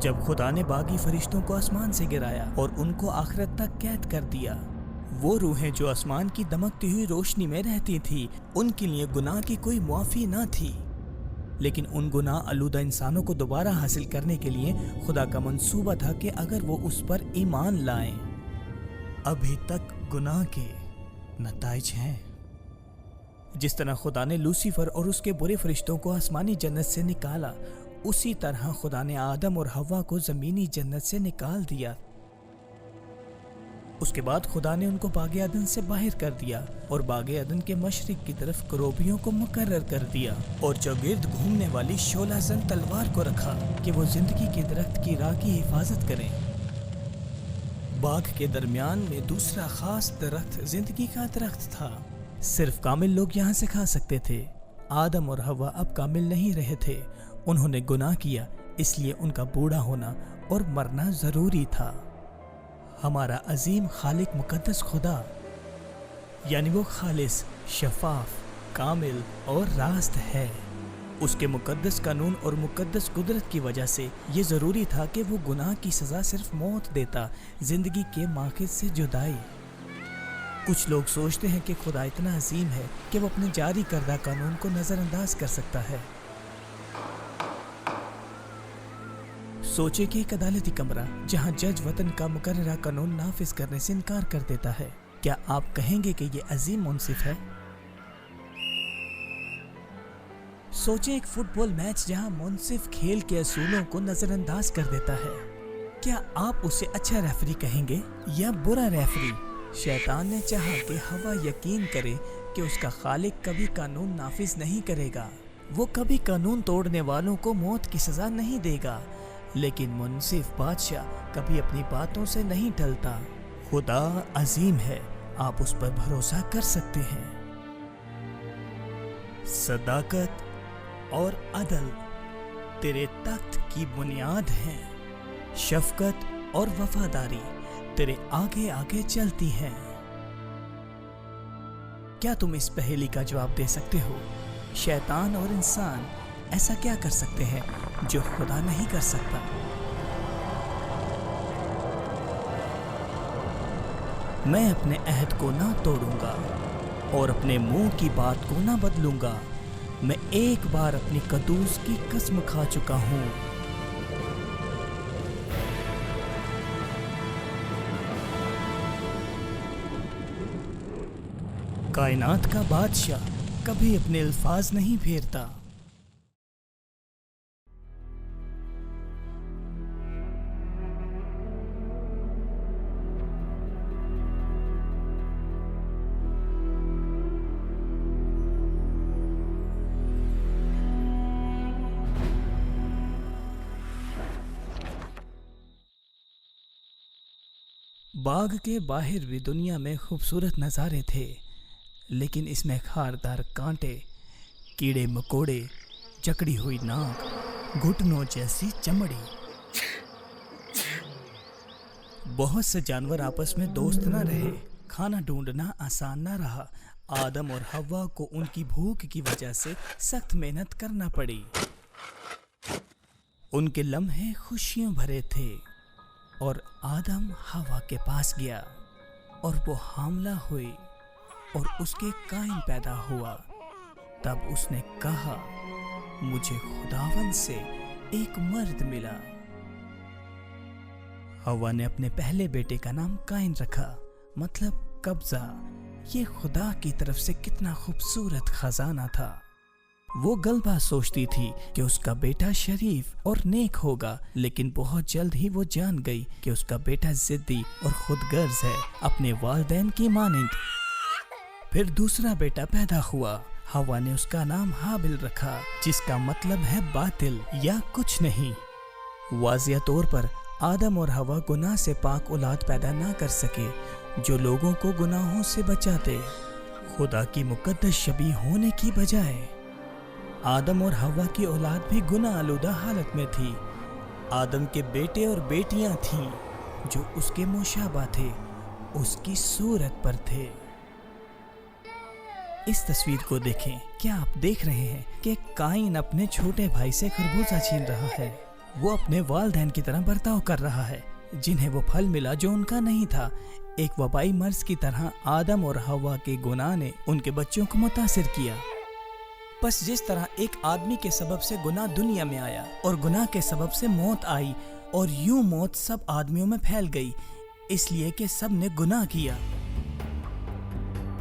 جب خدا نے باغی فرشتوں کو آسمان سے گرایا اور ان کو آخرت تک قید کر دیا، وہ روحیں جو آسمان کی دمکتی ہوئی روشنی میں رہتی تھی، ان کے لیے گناہ کی کوئی معافی نہ تھی۔ لیکن ان گناہ آلودہ انسانوں کو دوبارہ حاصل کرنے کے لیے خدا کا منصوبہ تھا کہ اگر وہ اس پر ایمان لائیں۔ ابھی تک گناہ کے نتائج ہیں۔ جس طرح خدا نے لوسیفر اور اس کے برے فرشتوں کو آسمانی جنت سے نکالا، اسی طرح خدا نے آدم اور حوا کو زمینی جنت سے نکال دیا۔ اس کے بعد خدا نے ان کو باغ عدن سے باہر کر دیا اور باغ عدن کے مشرق کی طرف کروبیوں کو مقرر کر دیا اور چوگرد گھومنے والی شعلہ زن تلوار کو رکھا کہ وہ زندگی کے درخت کی راہ کی حفاظت کریں۔ باغ کے درمیان میں دوسرا خاص درخت زندگی کا درخت تھا۔ صرف کامل لوگ یہاں سے کھا سکتے تھے۔ آدم اور حوا اب کامل نہیں رہے تھے۔ انہوں نے گناہ کیا، اس لیے ان کا بوڑھا ہونا اور مرنا ضروری تھا۔ ہمارا عظیم خالق مقدس خدا، یعنی وہ خالص، شفاف، کامل اور راست ہے۔ اس کے مقدس قانون اور مقدس قدرت کی وجہ سے یہ ضروری تھا کہ وہ گناہ کی سزا صرف موت دیتا، زندگی کے ماخذ سے جدائی۔ کچھ لوگ سوچتے ہیں کہ خدا اتنا عظیم ہے کہ وہ اپنے جاری کردہ قانون کو نظر انداز کر سکتا ہے۔ سوچے کہ ایک عدالتی کمرہ جہاں جج وطن کا مقررہ قانون نافذ کرنے سے انکار کر دیتا ہے، کیا آپ کہیں گے کہ یہ عظیم منصف ہے؟ سوچیں ایک فٹ بال میچ جہاں منصف کھیل کے اصولوں کو نظر انداز کر دیتا ہے، کیا آپ اسے اچھا ریفری کہیں گے یا برا ریفری؟ شیطان نے چاہا کہ حوا یقین کرے کہ اس کا خالق کبھی قانون نافذ نہیں کرے گا، وہ کبھی قانون توڑنے والوں کو موت کی سزا نہیں دے گا۔ لیکن منصف بادشاہ کبھی اپنی باتوں سے نہیں ٹلتا۔ خدا عظیم ہے، آپ اس پر بھروسہ کر سکتے ہیں۔ صداقت اور عدل تیرے تخت کی بنیاد ہیں، شفقت اور وفاداری تیرے آگے آگے چلتی ہیں۔ کیا تم اس پہیلی کا جواب دے سکتے ہو؟ شیطان اور انسان ایسا کیا کر سکتے ہیں جو خدا نہیں کر سکتا؟ میں اپنے عہد کو نہ توڑوں گا اور اپنے منہ کی بات کو نہ بدلوں گا۔ میں ایک بار اپنی قدوس کی قسم کھا چکا ہوں۔ کائنات کا بادشاہ کبھی اپنے الفاظ نہیں پھیرتا۔ باغ کے باہر بھی دنیا میں خوبصورت نظارے تھے، لیکن اس میں خاردار کانٹے، کیڑے مکوڑے، جکڑی ہوئی ناک، گھٹنوں جیسی چمڑی۔ بہت سے جانور آپس میں دوست نہ رہے، کھانا ڈھونڈنا آسان نہ رہا۔ آدم اور حوا کو ان کی بھوک کی وجہ سے سخت محنت کرنا پڑی۔ ان کے لمحے خوشیوں بھرے تھے، اور آدم حوا کے پاس گیا اور وہ حاملہ ہوئی اور اس کے قائن پیدا ہوا۔ تب اس نے کہا، مجھے خداوند سے ایک مرد ملا۔ حوا نے اپنے پہلے بیٹے کا نام قائن رکھا، مطلب قبضہ۔ یہ خدا کی طرف سے کتنا خوبصورت خزانہ تھا۔ وہ غلبہ سوچتی تھی کہ اس کا بیٹا شریف اور نیک ہوگا، لیکن بہت جلد ہی وہ جان گئی کہ اس کا بیٹا ضدی اور خود غرض ہے، اپنے والدین کی مانند۔ پھر دوسرا بیٹا پیدا ہوا۔ حوا نے اس کا نام حابل رکھا، جس کا مطلب ہے باطل یا کچھ نہیں۔ واضح طور پر آدم اور حوا گناہ سے پاک اولاد پیدا نہ کر سکے جو لوگوں کو گناہوں سے بچاتے، خدا کی مقدس شبیہ ہونے کی بجائے۔ آدم اور حوا کی اولاد بھی گناہ آلودہ حالت میں تھی۔ آدم کے بیٹے اور بیٹیاں تھیں جو اس کے مشابہ تھے، اس کی صورت پر تھے۔ اس تصویر کو دیکھیں۔ کیا آپ دیکھ رہے ہیں کہ قائن اپنے چھوٹے بھائی سے خربوزہ چھین رہا ہے؟ وہ اپنے والدین کی طرح برتاؤ کر رہا ہے، جنہیں وہ پھل ملا جو ان کا نہیں تھا۔ ایک وبائی مرض کی طرح آدم اور حوا کے گناہ نے ان کے بچوں کو متاثر کیا۔ بس جس طرح ایک آدمی کے سبب سے گناہ دنیا میں آیا اور گناہ کے سبب سے موت آئی، اور یوں موت سب آدمیوں میں پھیل گئی، اس لیے کہ سب نے گناہ کیا۔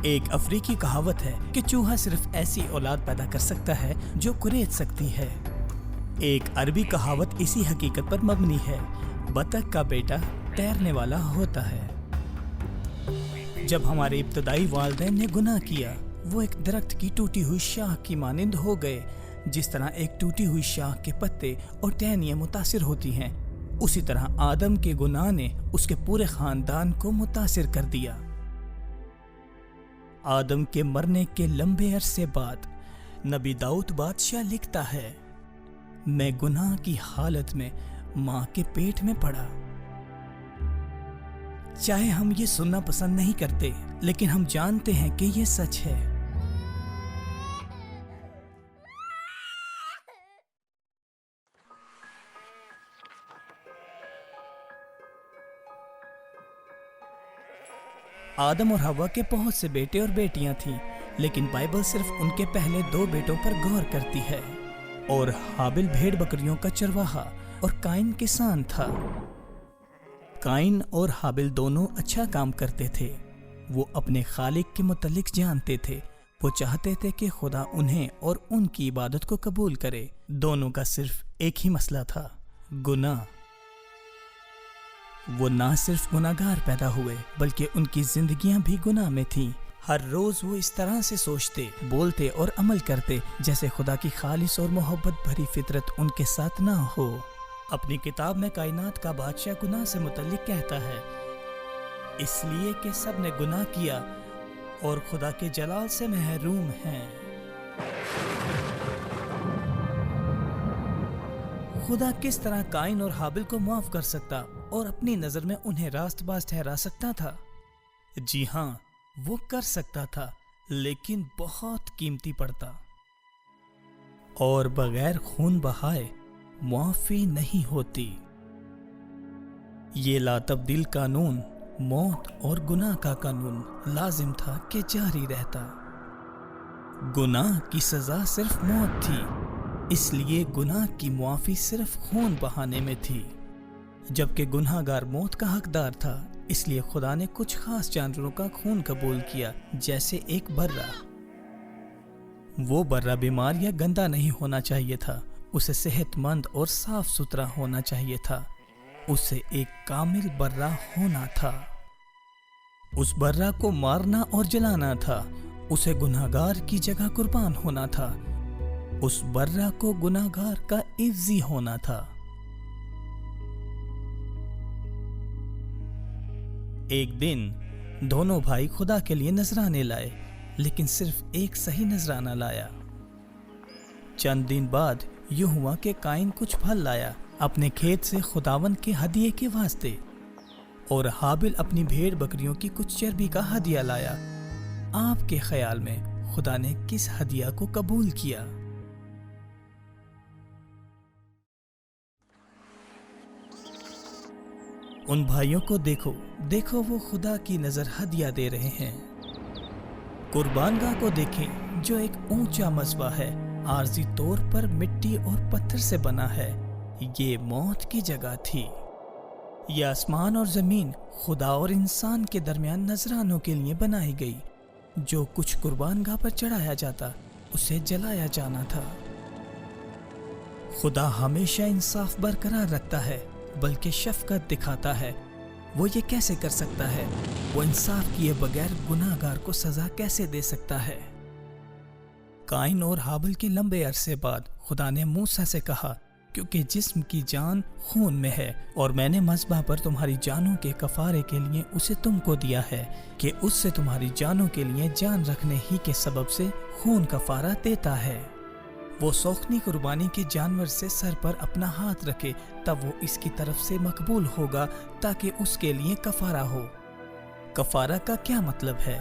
ایک افریقی کہاوت ہے کہ چوہا صرف ایسی اولاد پیدا کر سکتا ہے جو کرید سکتی ہے۔ ایک عربی کہاوت اسی حقیقت پر مبنی ہے، بطخ کا بیٹا تیرنے والا ہوتا ہے۔ جب ہمارے ابتدائی والدین نے گناہ کیا، وہ ایک درخت کی ٹوٹی ہوئی شاخ کی مانند ہو گئے۔ جس طرح ایک ٹوٹی ہوئی شاخ کے پتے اور ٹہنیاں متاثر ہوتی ہیں، اسی طرح آدم کے گناہ نے اس کے پورے خاندان کو متاثر کر دیا۔ آدم کے مرنے کے لمبے عرصے بعد نبی داؤد بادشاہ لکھتا ہے، میں گناہ کی حالت میں ماں کے پیٹ میں پڑا۔ چاہے ہم یہ سننا پسند نہیں کرتے، لیکن ہم جانتے ہیں کہ یہ سچ ہے۔ آدم اور حوا کے بہت سے بیٹے اور بیٹیاں تھیں، لیکن بائبل صرف ان کے پہلے 2 بیٹوں پر غور کرتی ہے، اور حابل بھیڑ بکریوں کا چرواہا اور قائن کسان تھا۔ قائن اور حابل دونوں اچھا کام کرتے تھے۔ وہ اپنے خالق کے متعلق جانتے تھے۔ وہ چاہتے تھے کہ خدا انہیں اور ان کی عبادت کو قبول کرے۔ دونوں کا صرف ایک ہی مسئلہ تھا، گناہ۔ وہ نہ صرف گناہگار پیدا ہوئے، بلکہ ان کی زندگیاں بھی گناہ میں تھیں۔ ہر روز وہ اس طرح سے سوچتے، بولتے اور عمل کرتے جیسے خدا کی خالص اور محبت بھری فطرت ان کے ساتھ نہ ہو۔ اپنی کتاب میں کائنات کا بادشاہ گناہ سے متعلق کہتا ہے، اس لیے کہ سب نے گناہ کیا اور خدا کے جلال سے محروم ہیں۔ خدا کس طرح قائن اور حابل کو معاف کر سکتا اور اپنی نظر میں انہیں راست باز ٹھہرا سکتا تھا؟ جی ہاں، وہ کر سکتا تھا، لیکن بہت قیمتی پڑتا، اور بغیر خون بہائے معافی نہیں ہوتی۔ یہ لا تبدیل قانون، موت اور گناہ کا قانون لازم تھا کہ جاری رہتا۔ گناہ کی سزا صرف موت تھی، اس لیے گناہ کی معافی صرف خون بہانے میں تھی۔ جبکہ گناہ گار موت کا حقدار تھا، اس لیے خدا نے کچھ خاص جانوروں کا خون قبول کیا، جیسے ایک برہ۔ وہ برہ بیمار یا گندا نہیں ہونا چاہیے تھا، اسے صحت مند اور صاف ستھرا ہونا چاہیے تھا، اسے ایک کامل برہ ہونا تھا۔ اس برہ کو مارنا اور جلانا تھا، اسے گناہگار کی جگہ قربان ہونا تھا، اس برہ کو گناہگار کا عوضی ہونا تھا۔ ایک دن دونوں بھائی خدا کے لیے نذرانے لائے، لیکن صرف ایک صحیح نذرانہ لایا۔ چند دن بعد یوں ہوا کہ قائن کچھ پھل لایا اپنے کھیت سے خداوند کے ہدیے کے واسطے، اور حابل اپنی بھیڑ بکریوں کی کچھ چربی کا ہدیہ لایا۔ آپ کے خیال میں خدا نے کس ہدیہ کو قبول کیا؟ ان بھائیوں کو دیکھو، دیکھو وہ خدا کی نظر ہدیہ دے رہے ہیں۔ قربان گاہ کو دیکھیں جو ایک اونچا مذبح ہے، عارضی طور پر مٹی اور پتھر سے بنا ہے، یہ موت کی جگہ تھی۔ یہ آسمان اور زمین خدا اور انسان کے درمیان نذرانوں کے لیے بنائی گئی۔ جو کچھ قربان گاہ پر چڑھایا جاتا اسے جلایا جانا تھا۔ خدا ہمیشہ انصاف برقرار رکھتا ہے، بلکہ شفقت دکھاتا ہے۔ وہ یہ کیسے کر سکتا ہے؟ وہ انصاف کیے بغیر گناہ گار کو سزا کیسے دے سکتا ہے؟ قائن اور حابل کے لمبے عرصے بعد خدا نے موسیٰ سے کہا، کیونکہ جسم کی جان خون میں ہے، اور میں نے مذبح پر تمہاری جانوں کے کفارے کے لیے اسے تم کو دیا ہے، کہ اس سے تمہاری جانوں کے لیے جان رکھنے ہی کے سبب سے خون کفارہ دیتا ہے۔ وہ سوختنی قربانی کے جانور سے سر پر اپنا ہاتھ رکھے، تب وہ اس کی طرف سے مقبول ہوگا، تاکہ اس کے لیے کفارہ ہو۔ کفارہ کا کیا مطلب ہے؟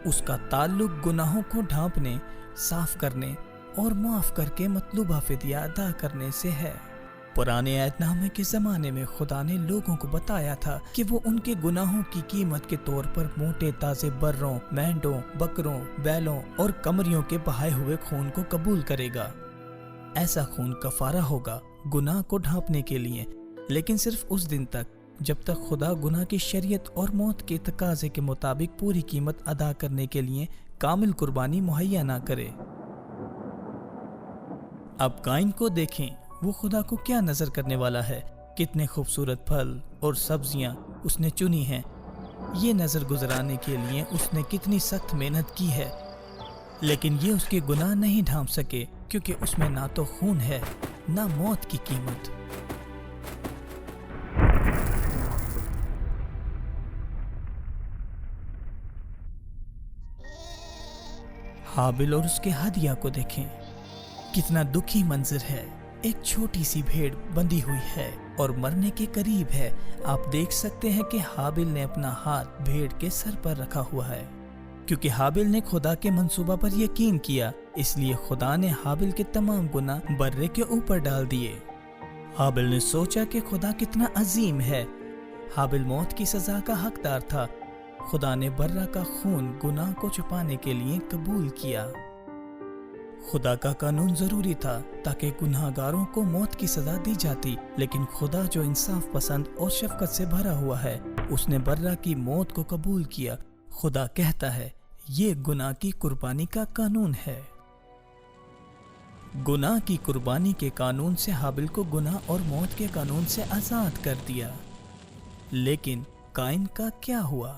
اس کا تعلق گناہوں کو ڈھانپنے، صاف کرنے اور معاف کر کے مطلوبہ فدیہ ادا کرنے سے ہے۔ پرانے عہد نامے کے زمانے میں خدا نے لوگوں کو بتایا تھا کہ وہ ان کے گناہوں کی قیمت کے طور پر موٹے تازے بروں، مینڈوں، بکروں، بیلوں اور قمریوں کے بہائے ہوئے خون کو قبول کرے گا۔ ایسا خون کفارہ ہوگا گناہ کو ڈھانپنے کے لیے، لیکن صرف اس دن تک جب تک خدا گناہ کی شریعت اور موت کے تقاضے کے مطابق پوری قیمت ادا کرنے کے لیے کامل قربانی مہیا نہ کرے۔ اب قائن کو دیکھیں، وہ خدا کو کیا نظر کرنے والا ہے۔ کتنے خوبصورت پھل اور سبزیاں اس نے چنی ہیں۔ یہ نظر گزرانے کے لیے اس نے کتنی سخت محنت کی ہے، لیکن یہ اس کے گناہ نہیں ڈھانپ سکے، کیونکہ اس میں نہ تو خون ہے نہ موت کی قیمت۔ حابل اور اس کے ہدیہ کو دیکھیں، کتنا دکھی منظر ہے۔ ایک چھوٹی سی بھیڑ بندھی ہوئی ہے اور مرنے کے قریب ہے۔ آپ دیکھ سکتے ہیں کہ حابل نے اپنا ہاتھ بھیڑ کے سر پر رکھا ہوا ہے، کیونکہ حابل نے خدا کے منصوبہ پر یقین کیا، اس لیے خدا نے حابل کے تمام گناہ برے کے اوپر ڈال دیے۔ حابل نے سوچا کہ خدا کتنا عظیم ہے۔ حابل موت کی سزا کا حقدار تھا، خدا نے برہ کا خون گناہ کو چھپانے کے لیے قبول کیا۔ خدا کا قانون ضروری تھا تاکہ گناہ گاروں کو موت کی سزا دی جاتی، لیکن خدا جو انصاف پسند اور شفقت سے بھرا ہوا ہے، اس نے برہ کی موت کو قبول کیا۔ خدا کہتا ہے یہ گناہ کی قربانی کا قانون ہے۔ گناہ کی قربانی کے قانون سے حابل کو گناہ اور موت کے قانون سے آزاد کر دیا۔ لیکن قائن کا کیا ہوا؟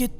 کہ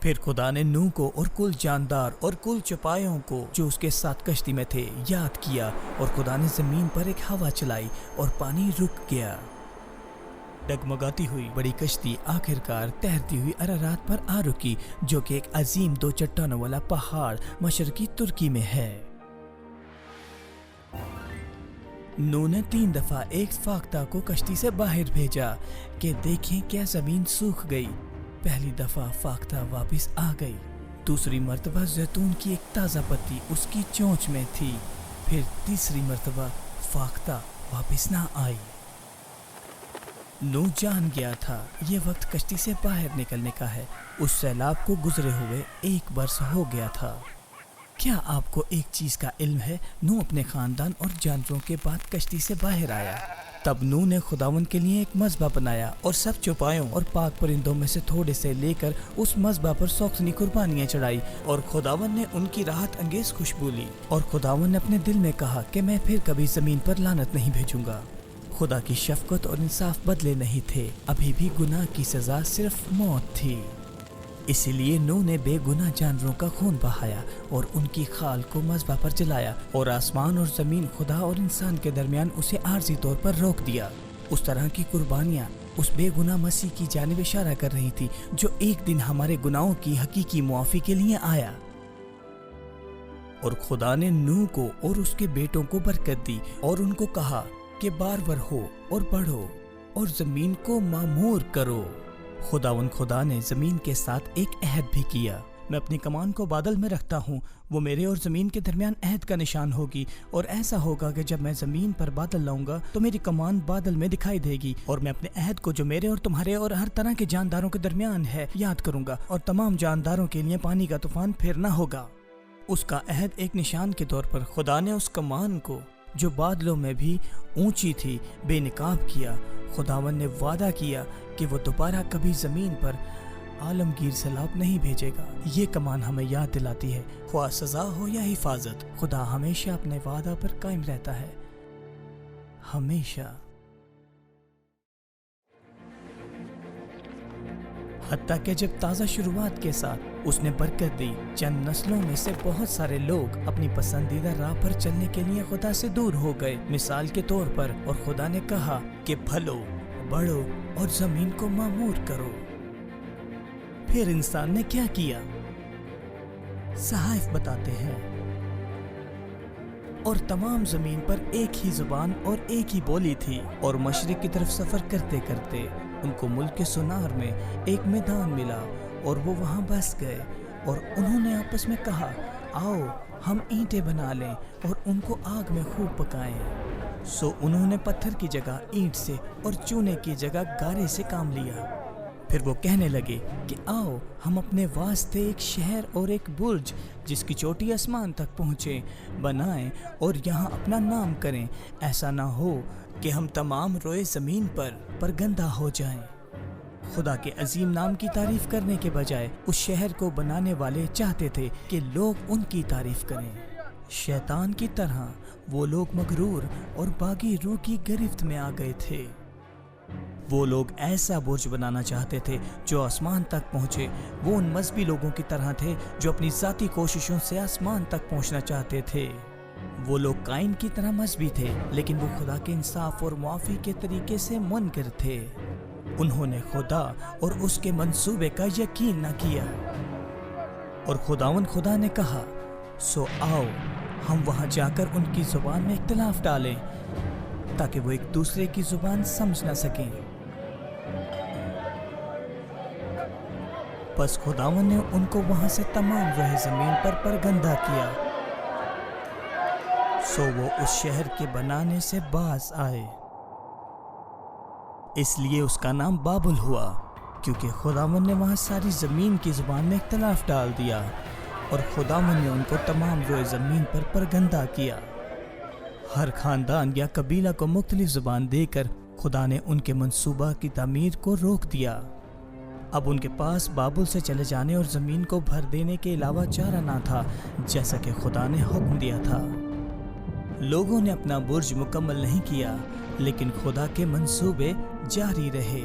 پھر خدا نے نوح کو اور کل جاندار اور کل چپایوں کو جو اس کے ساتھ کشتی میں تھے یاد کیا، اور خدا نے زمین پر ایک ہوا چلائی اور پانی رک گیا۔ ڈگمگاتی ہوئی بڑی کشتی آخرکار تیرتی ہوئی ارارات پر آ رکی، جو کہ ایک عظیم 2 چٹانوں والا پہاڑ مشرقی ترکی میں ہے۔ نوح نے 3 دفعہ ایک فاختہ کو کشتی سے باہر بھیجا کہ دیکھیں کیا زمین سوکھ گئی۔ پہلی دفعہ فاختہ واپس آ گئی، دوسری مرتبہ زیتون کی ایک تازہ پتی اس کی چونچ میں تھی، پھر تیسری مرتبہ فاختہ واپس نہ آئی۔ نوح جان گیا تھا یہ وقت کشتی سے باہر نکلنے کا ہے۔ اس سیلاب کو گزرے ہوئے 1 برس ہو گیا تھا۔ کیا آپ کو ایک چیز کا علم ہے؟ نوح اپنے خاندان اور جانوروں کے بعد کشتی سے باہر آیا۔ تب نوح نے خداوند کے لیے ایک مذبح بنایا اور سب چوپایوں اور پاک پرندوں میں سے تھوڑے سے لے کر اس مذبح پر سوختنی قربانیاں چڑھائی، اور خداوند نے ان کی راحت انگیز خوشبو لی۔ اور خداوند نے اپنے دل میں کہا کہ میں پھر کبھی زمین پر لعنت نہیں بھیجوں گا۔ خدا کی شفقت اور انصاف بدلے نہیں تھے، ابھی بھی گناہ کی سزا صرف موت تھی۔ اسی لیے نوح نے بے گناہ جانوروں کا خون بہایا اور ان کی خال کو مذبح پر جلایا، اور آسمان اور زمین خدا اور انسان کے درمیان اسے عارضی طور پر روک دیا۔ اس طرح کی قربانیاں اس بے گناہ مسیح کی جانب اشارہ کر رہی تھی جو ایک دن ہمارے گناہوں کی حقیقی معافی کے لیے آیا۔ اور خدا نے نوح کو اور اس کے بیٹوں کو برکت دی اور ان کو کہا کہ بارور ہو اور بڑھو اور زمین کو معمور کرو۔ خدا نے زمین کے ساتھ ایک عہد بھی کیا۔ میں اپنی کمان کو بادل میں رکھتا ہوں، وہ میرے اور زمین کے درمیان عہد کا نشان ہوگی، اور ایسا ہوگا کہ جب میں زمین پر بادل لاؤں گا تو میری کمان بادل میں دکھائی دے گی، اور میں اپنے عہد کو جو میرے اور تمہارے اور ہر طرح کے جانداروں کے درمیان ہے یاد کروں گا، اور تمام جانداروں کے لیے پانی کا طوفان پھر نہ ہوگا۔ اس کا عہد ایک نشان کے طور پر خدا نے اس کمان کو جو بادلوں میں بھی اونچی تھی بے نقاب کیا۔ خداوند نے وعدہ کیا کہ وہ دوبارہ کبھی زمین پر عالمگیر سیلاب نہیں بھیجے گا۔ یہ کمان ہمیں یاد دلاتی ہے، خواہ سزا ہو یا حفاظت، خدا ہمیشہ اپنے وعدہ پر قائم رہتا ہے، ہمیشہ۔ حتیٰ کہ جب تازہ شروعات کے ساتھ اس نے برکت دی، چند نسلوں میں سے بہت سارے لوگ اپنی پسندیدہ راہ پر چلنے کے لیے خدا سے دور ہو گئے۔ مثال کے طور پر، اور خدا نے کہا کہ پھلو، بڑھو اور زمین کو معمور کرو۔ پھر انسان نے کیا کیا؟ صحائف بتاتے ہیں، اور تمام زمین پر ایک ہی زبان اور ایک ہی بولی تھی، اور مشرق کی طرف سفر کرتے کرتے ان کو ملک کے سونار میں ایک میدان ملا، اور وہ وہاں بس گئے، اور انہوں نے آپس میں کہا، آؤ ہم اینٹیں بنا لیں اور ان کو آگ میں خوب پکائیں۔ سو انہوں نے پتھر کی جگہ اینٹ سے اور چونے کی جگہ گارے سے کام لیا۔ پھر وہ کہنے لگے کہ آؤ ہم اپنے واسطے ایک شہر اور ایک برج جس کی چوٹی آسمان تک پہنچے بنائیں، اور یہاں اپنا نام کریں، ایسا نہ ہو کہ ہم تمام روئے زمین پر گندہ ہو جائیں۔ خدا کے عظیم نام کی تعریف کرنے کے بجائے اس شہر کو بنانے والے چاہتے تھے کہ لوگ ان کی تعریف کریں۔ شیطان کی طرح وہ لوگ مغرور اور باغی روح کی گرفت میں آ گئے تھے۔ وہ لوگ ایسا برج بنانا چاہتے تھے جو آسمان تک پہنچے۔ وہ ان مذہبی لوگوں کی طرح تھے جو اپنی ذاتی کوششوں سے آسمان تک پہنچنا چاہتے تھے۔ وہ لوگ قائن کی طرح مذہبی تھے، لیکن وہ خدا کے انصاف اور معافی کے طریقے سے منکر تھے۔ انہوں نے خدا اور اس کے منصوبے کا یقین نہ کیا، اور خدا نے کہا، سو آؤ ہم وہاں جا کر ان کی زبان میں اختلاف ڈالیں تاکہ وہ ایک دوسرے کی زبان سمجھ نہ سکیں۔ بس خداوند نے ان کو وہاں سے تمام روئے زمین پر گندہ کیا، سو وہ اس شہر کے بنانے سے باز آئے۔ اس لیے اس کا نام بابل ہوا، کیونکہ خداوند نے وہاں ساری زمین کی زبان میں اختلاف ڈال دیا، اور خداوند نے ان کو تمام روئے زمین پر گندہ کیا۔ ہر خاندان یا قبیلہ کو مختلف زبان دے کر خدا نے ان کے منصوبہ کی تعمیر کو روک دیا۔ اب ان کے پاس بابل سے چلے جانے اور زمین کو بھر دینے کے علاوہ چارہ نہ تھا، جیسا کہ خدا نے حکم دیا تھا۔ لوگوں نے اپنا برج مکمل نہیں کیا، لیکن خدا کے منصوبے جاری رہے۔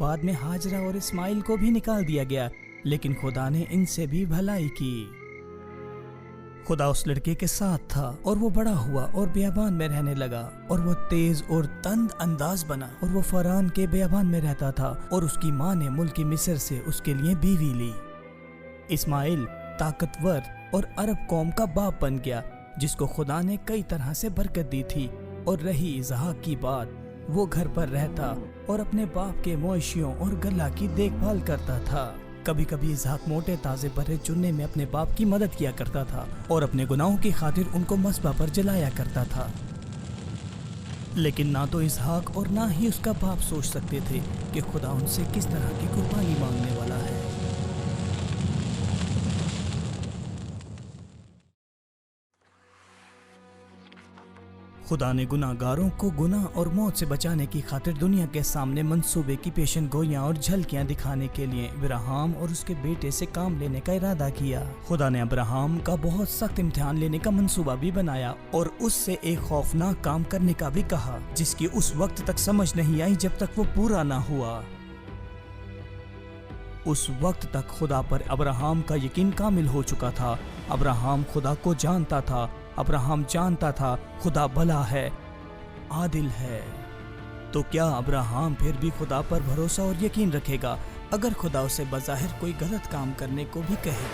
بعد میں ہاجرہ اور اسماعیل کو بھی نکال دیا گیا، لیکن خدا نے ان سے بھی بھلائی کی۔ خدا اس لڑکے کے ساتھ تھا اور وہ بڑا ہوا اور بیابان میں رہنے لگا، اور وہ تیز اور تند انداز بنا، اور وہ فاران کے بیابان میں رہتا تھا، اور اس کی ماں نے ملک مصر سے اس کے لیے بیوی لی۔ اسماعیل طاقتور اور عرب قوم کا باپ بن گیا، جس کو خدا نے کئی طرح سے برکت دی تھی۔ اور رہی اسحاق کی بات، وہ گھر پر رہتا اور اپنے باپ کے مویشیوں اور گلہ کی دیکھ بھال کرتا تھا۔ کبھی کبھی اسحاق موٹے تازے برے چننے میں اپنے باپ کی مدد کیا کرتا تھا، اور اپنے گناہوں کی خاطر ان کو مذبح پر جلایا کرتا تھا۔ لیکن نہ تو اسحاق اور نہ ہی اس کا باپ سوچ سکتے تھے کہ خدا ان سے کس طرح کی قربانی مانگنے والا ہے۔ خدا نے گناہ گاروں کو گناہ اور موت سے بچانے کی خاطر دنیا کے سامنے منصوبے کی پیشن گوئیاں اور جھلکیاں دکھانے کے لیے ابراہیم اور اس کے بیٹے سے کام لینے کا ارادہ کیا۔ خدا نے ابراہیم کا بہت سخت امتحان لینے کا منصوبہ بھی بنایا، اور اس سے ایک خوفناک کام کرنے کا بھی کہا، جس کی اس وقت تک سمجھ نہیں آئی جب تک وہ پورا نہ ہوا۔ اس وقت تک خدا پر ابراہیم کا یقین کامل ہو چکا تھا۔ ابراہیم خدا کو جانتا تھا۔ ابراہیم جانتا تھا خدا بھلا ہے، عادل ہے۔ تو کیا ابراہیم پھر بھی خدا پر بھروسہ اور یقین رکھے گا اگر خدا اسے بظاہر کوئی غلط کام کرنے کو بھی کہے؟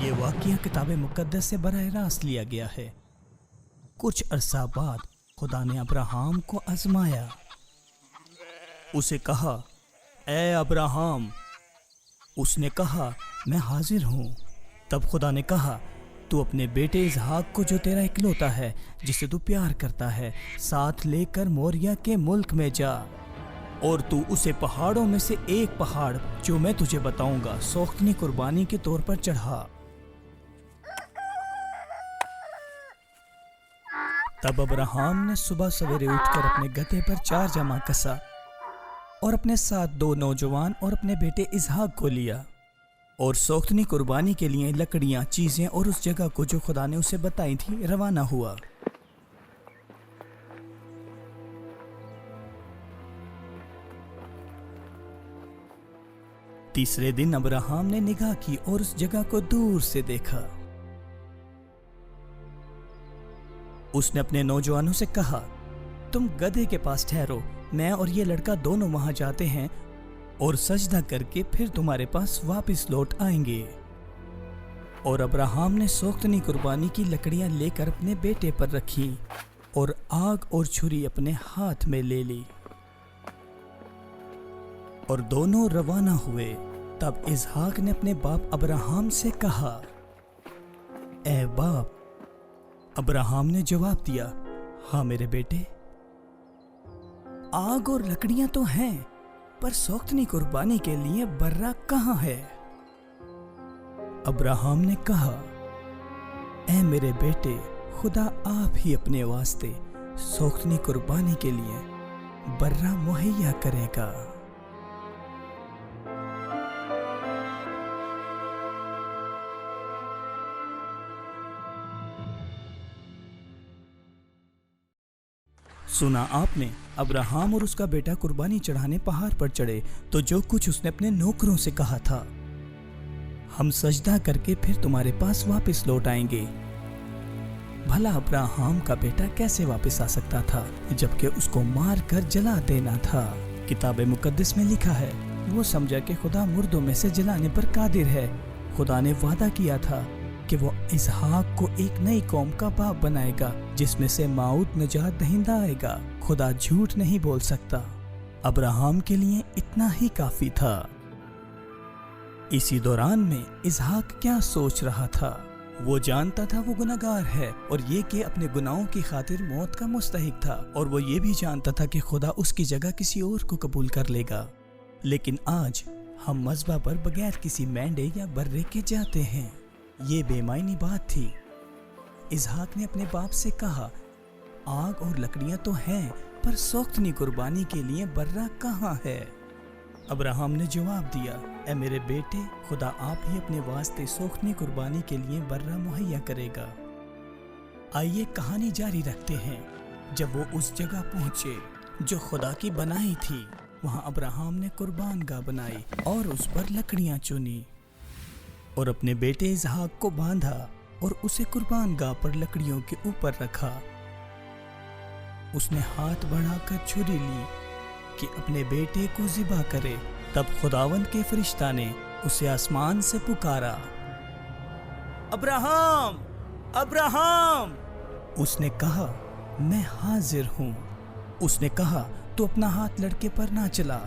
یہ واقعہ کتاب مقدس سے براہ راست لیا گیا ہے۔ کچھ عرصہ بعد خدا نے ابراہیم کو آزمایا۔ اسے کہا، اے ابراہیم۔ اس نے کہا، میں حاضر ہوں۔ تب خدا نے کہا، تو اپنے بیٹے اسحاق کو جو تیرا اکلوتا ہے، جسے تو پیار کرتا ہے، ساتھ لے کر موریہ کے ملک میں جا، اور تو اسے پہاڑوں میں سے ایک پہاڑ جو میں تجھے بتاؤں گا سوختنی قربانی کے طور پر چڑھا۔ تب ابراہیم نے صبح سویرے اٹھ کر اپنے گدھے پر 4 جمع کسا، اور اپنے ساتھ 2 نوجوان اور اپنے بیٹے اسحاق کو لیا، اور سوختنی قربانی کے لیے لکڑیاں، چیزیں اور اس جگہ کو جو خدا نے اسے بتائی تھی روانہ ہوا۔ تیسرے دن ابراہیم نے نگاہ کی اور اس جگہ کو دور سے دیکھا۔ اس نے اپنے نوجوانوں سے کہا، تم گدھے کے پاس ٹھہرو، میں اور یہ لڑکا دونوں وہاں جاتے ہیں اور سجدہ کر کے پھر تمہارے پاس واپس لوٹ آئیں گے۔ اور ابراہیم نے سوختنی قربانی کی لکڑیاں لے کر اپنے بیٹے پر رکھی، اور آگ اور چھری اپنے ہاتھ میں لے لی، اور دونوں روانہ ہوئے۔ تب اسحاق نے اپنے باپ ابراہیم سے کہا، اے باپ۔ ابراہیم نے جواب دیا، ہاں میرے بیٹے۔ آگ اور لکڑیاں تو ہیں، پر سوختنی قربانی کے لیے برہ کہاں ہے؟ ابراہیم نے کہا، اے میرے بیٹے، خدا آپ ہی اپنے واسطے سوختنی قربانی کے لیے برہ مہیا کرے گا۔ سنا آپ نے، ابراہیم اور اس کا بیٹا قربانی چڑھانے پہاڑ پر چڑھے تو جو کچھ اس نے اپنے نوکروں سے کہا تھا، ہم سجدہ کر کے پھر تمہارے پاس واپس لوٹ آئیں گے۔ بھلا ابراہیم کا بیٹا کیسے واپس آ سکتا تھا جبکہ اس کو مار کر جلا دینا تھا؟ کتاب مقدس میں لکھا ہے، وہ سمجھا کہ خدا مردوں میں سے جلانے پر قادر ہے۔ خدا نے وعدہ کیا تھا کہ وہ اسحاق کو ایک نئی قوم کا باپ بنائے گا جس میں سے ماؤد نجات دہندہ آئے گا۔ خدا جھوٹ نہیں بول سکتا۔ ابراہیم کے لیے اتنا ہی کافی تھا۔ اسی دوران میں اسحاق کیا سوچ رہا تھا؟ وہ جانتا تھا وہ گناہگار ہے اور یہ کہ اپنے گناہوں کی خاطر موت کا مستحق تھا، اور وہ یہ بھی جانتا تھا کہ خدا اس کی جگہ کسی اور کو قبول کر لے گا۔ لیکن آج ہم مذبح پر بغیر کسی مینڈے یا برے کے جاتے ہیں۔ یہ بے معنی بات تھی۔ اسحاق نے اپنے باپ سے کہا، آگ اور لکڑیاں تو ہیں، پر سوختنی قربانی کے لیے برہ کہاں ہے؟ ابراہیم نے جواب دیا، اے میرے بیٹے، خدا آپ ہی اپنے واسطے سوختنی قربانی کے لیے برہ مہیا کرے گا۔ آئیے کہانی جاری رکھتے ہیں۔ جب وہ اس جگہ پہنچے جو خدا کی بنائی تھی، وہاں ابراہیم نے قربان گاہ بنائی اور اس پر لکڑیاں چنی اور اپنے بیٹے اسحاق کو باندھا اور اسے قربان گاہ پر لکڑیوں کے اوپر رکھا۔ اس نے ہاتھ بڑھا کر چھری لی کہ اپنے بیٹے کو ذبح کرے۔ تب خداوند کے فرشتہ نے اسے آسمان سے پکارا، ابراہیم، ابراہیم! اس نے کہا، میں حاضر ہوں۔ اس نے کہا، تو اپنا ہاتھ لڑکے پر نہ چلا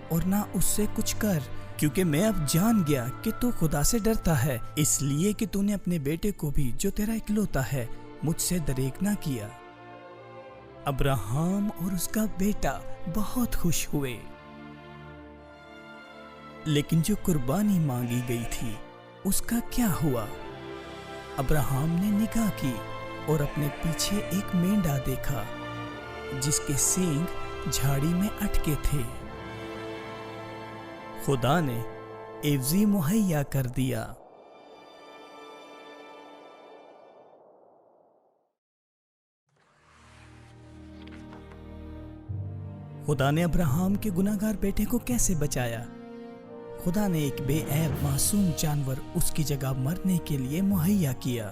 اور نہ اس سے کچھ کر، کیونکہ میں اب جان گیا کہ تو خدا سے ڈرتا ہے، اس لیے کہ تو نے اپنے بیٹے کو بھی جو تیرا اکلوتا ہے مجھ سے دریغ نہ کیا۔ ابراہیم اور اس کا بیٹا بہت خوش ہوئے۔ لیکن جو قربانی مانگی گئی تھی اس کا کیا ہوا؟ ابراہیم نے نگاہ کی اور اپنے پیچھے ایک مینڈا دیکھا جس کے سینگ جھاڑی میں اٹکے تھے۔ خدا نے عوضی مہیا کر دیا۔ خدا نے ابراہیم کے گناہگار بیٹے کو کیسے بچایا؟ خدا نے ایک بے عیب معصوم جانور اس کی جگہ مرنے کے لیے مہیا کیا۔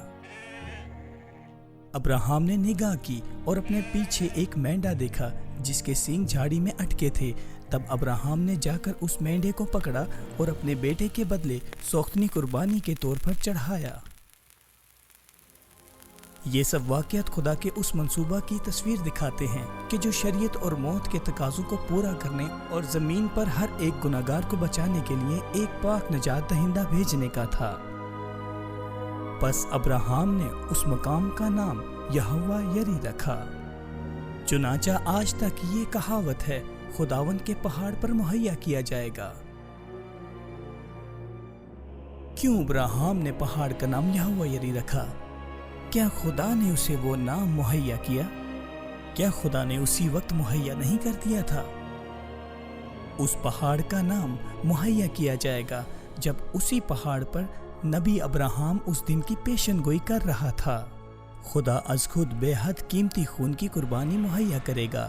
ابراہیم نے نگاہ کی اور اپنے پیچھے ایک مینڈا دیکھا جس کے سینگ جھاڑی میں اٹکے تھے۔ تب ابراہیم نے جا کر اس مینڈے کو پکڑا اور اپنے بیٹے کے بدلے سوختنی قربانی کے طور پر چڑھایا۔ یہ سب واقعات خدا کے اس منصوبہ کی تصویر دکھاتے ہیں کہ جو شریعت اور موت کے تقاضوں کو پورا کرنے اور زمین پر ہر ایک گناہگار کو بچانے کے لیے ایک پاک نجات دہندہ بھیجنے کا تھا۔ پس ابراہیم نے اس مقام کا نام یہوہ یری رکھا۔ چنانچہ آج تک یہ کہاوت ہے، خداوند کے پہاڑ پر مہیا کیا جائے گا۔ کیوں ابراہیم نے پہاڑ کا نام یہوہ یری رکھا؟ کیا خدا نے اسے وہ نام مہیا کیا؟ کیا خدا نے اسی وقت مہیا نہیں کر دیا تھا؟ اس پہاڑ کا نام مہیا کیا جائے گا جب اسی پہاڑ پر نبی ابراہیم اس دن کی پیشن گوئی کر رہا تھا۔ خدا از خود بے حد قیمتی خون کی قربانی مہیا کرے گا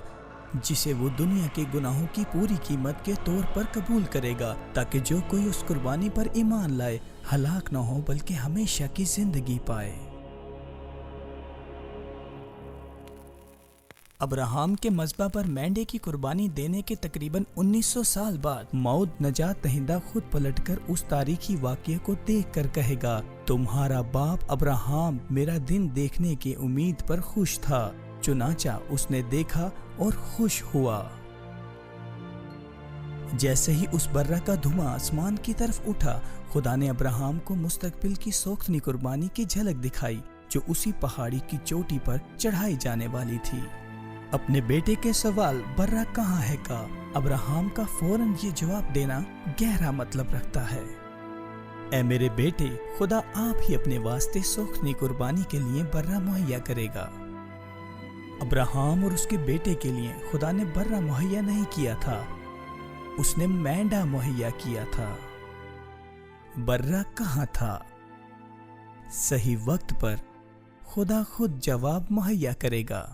جسے وہ دنیا کے گناہوں کی پوری قیمت کے طور پر قبول کرے گا، تاکہ جو کوئی اس قربانی پر ایمان لائے ہلاک نہ ہو بلکہ ہمیشہ کی زندگی پائے۔ ابراہیم کے مذبح پر مینڈے کی قربانی دینے کے تقریباً 1900 سال بعد موعود نجات دہندہ خود پلٹ کر اس تاریخی واقعے کو دیکھ کر کہے گا، تمہارا باپ ابراہیم میرا دن دیکھنے کی امید پر خوش تھا، چنانچہ اس نے دیکھا اور خوش ہوا۔ جیسے ہی اس برہ کا دھواں آسمان کی طرف اٹھا، خدا نے ابراہیم کو مستقبل کی سوختنی قربانی کی جھلک دکھائی جو اسی پہاڑی کی چوٹی پر چڑھائی جانے والی تھی۔ اپنے بیٹے کے سوال برہ کہاں ہے کا ابراہیم کا فوراً یہ جواب دینا گہرا مطلب رکھتا ہے۔ اے میرے بیٹے، خدا آپ ہی اپنے واسطے سوختنی قربانی کے لیے برہ مہیا کرے گا۔ ابراہیم اور اس کے بیٹے کے لیے خدا نے برہ مہیا نہیں کیا تھا، اس نے مینڈا مہیا کیا تھا۔ برہ کہاں تھا؟ صحیح وقت پر خدا خود جواب مہیا کرے گا۔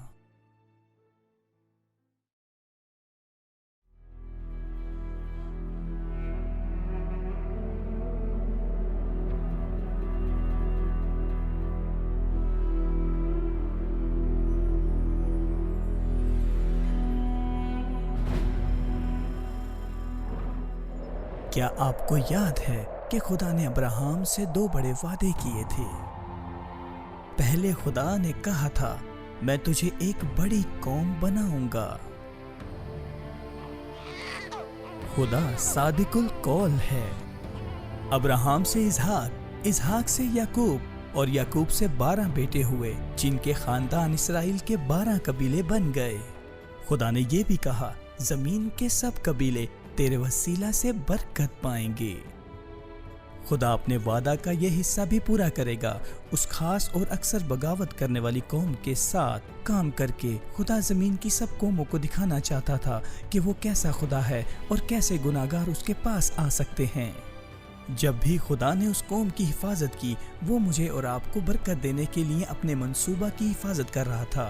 کیا آپ کو یاد ہے کہ خدا نے ابراہیم سے 2 بڑے وعدے کیے تھے؟ پہلے خدا نے کہا تھا، میں تجھے ایک بڑی قوم بناؤں گا۔ خدا صادق القول ہے۔ ابراہیم سے اسحاق، اسحاق سے یعقوب اور یعقوب سے 12 بیٹے ہوئے جن کے خاندان اسرائیل کے 12 قبیلے بن گئے۔ خدا نے یہ بھی کہا، زمین کے سب قبیلے تیرے وسیلہ سے برکت پائیں گے۔ خدا اپنے وعدہ کا یہ حصہ بھی پورا کرے گا۔ اس خاص اور اکثر بغاوت کرنے والی قوم کے ساتھ کام کر کے خدا زمین کی سب قوموں کو دکھانا چاہتا تھا کہ وہ کیسا خدا ہے اور کیسے گناہگار اس کے پاس آ سکتے ہیں۔ جب بھی خدا نے اس قوم کی حفاظت کی، وہ مجھے اور آپ کو برکت دینے کے لیے اپنے منصوبہ کی حفاظت کر رہا تھا۔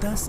10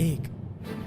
1,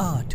8,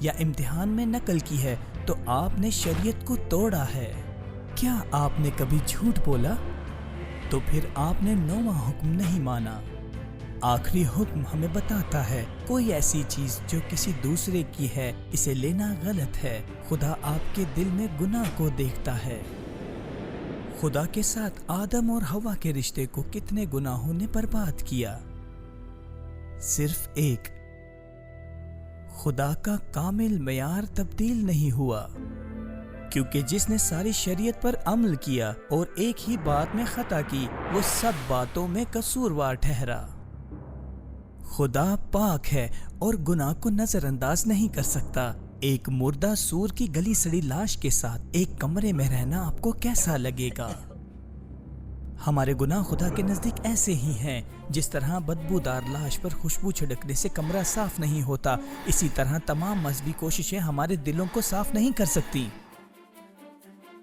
یا امتحان میں نقل کی ہے تو آپ نے شریعت کو توڑا ہے۔ کیا آپ نے کبھی جھوٹ بولا؟ تو پھر آپ نے 9واں حکم نہیں مانا۔ آخری حکم ہمیں بتاتا ہے کوئی ایسی چیز جو کسی دوسرے کی ہے اسے لینا غلط ہے۔ خدا آپ کے دل میں گناہ کو دیکھتا ہے۔ خدا کے ساتھ آدم اور حوا کے رشتے کو کتنے گناہوں نے برباد کیا؟ صرف ایک۔ خدا کا کامل معیار تبدیل نہیں ہوا، کیونکہ جس نے ساری شریعت پر عمل کیا اور ایک ہی بات میں خطا کی وہ سب باتوں میں قصوروار ٹھہرا۔ خدا پاک ہے اور گناہ کو نظر انداز نہیں کر سکتا۔ ایک مردہ سور کی گلی سڑی لاش کے ساتھ ایک کمرے میں رہنا آپ کو کیسا لگے گا؟ ہمارے گناہ خدا کے نزدیک ایسے ہی ہیں، جس طرح بدبودار لاش پر خوشبو چھڑکنے سے کمرہ صاف نہیں ہوتا، اسی طرح تمام مذہبی کوششیں ہمارے دلوں کو صاف نہیں کر سکتی۔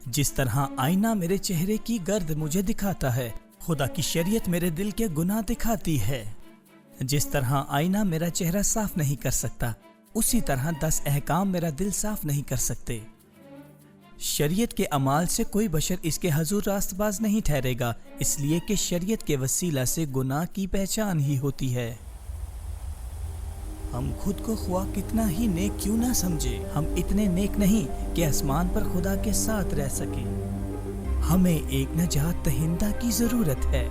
جس طرح آئینہ میرے چہرے کی گرد مجھے دکھاتا ہے، خدا کی شریعت میرے دل کے گناہ دکھاتی ہے۔ جس طرح آئینہ میرا چہرہ صاف نہیں کر سکتا، اسی طرح 10 احکام میرا دل صاف نہیں کر سکتے۔ شریعت کے اعمال سے کوئی بشر اس کے حضور راست باز نہیں ٹھہرے گا، اس لیے کہ شریعت کے وسیلہ سے گناہ کی پہچان ہی ہوتی ہے۔ ہم خود کو خواہ کتنا ہی نیک کیوں نہ سمجھے، ہم اتنے نیک نہیں کہ آسمان پر خدا کے ساتھ رہ سکیں۔ ہمیں ایک نجات دہندہ کی ضرورت ہے۔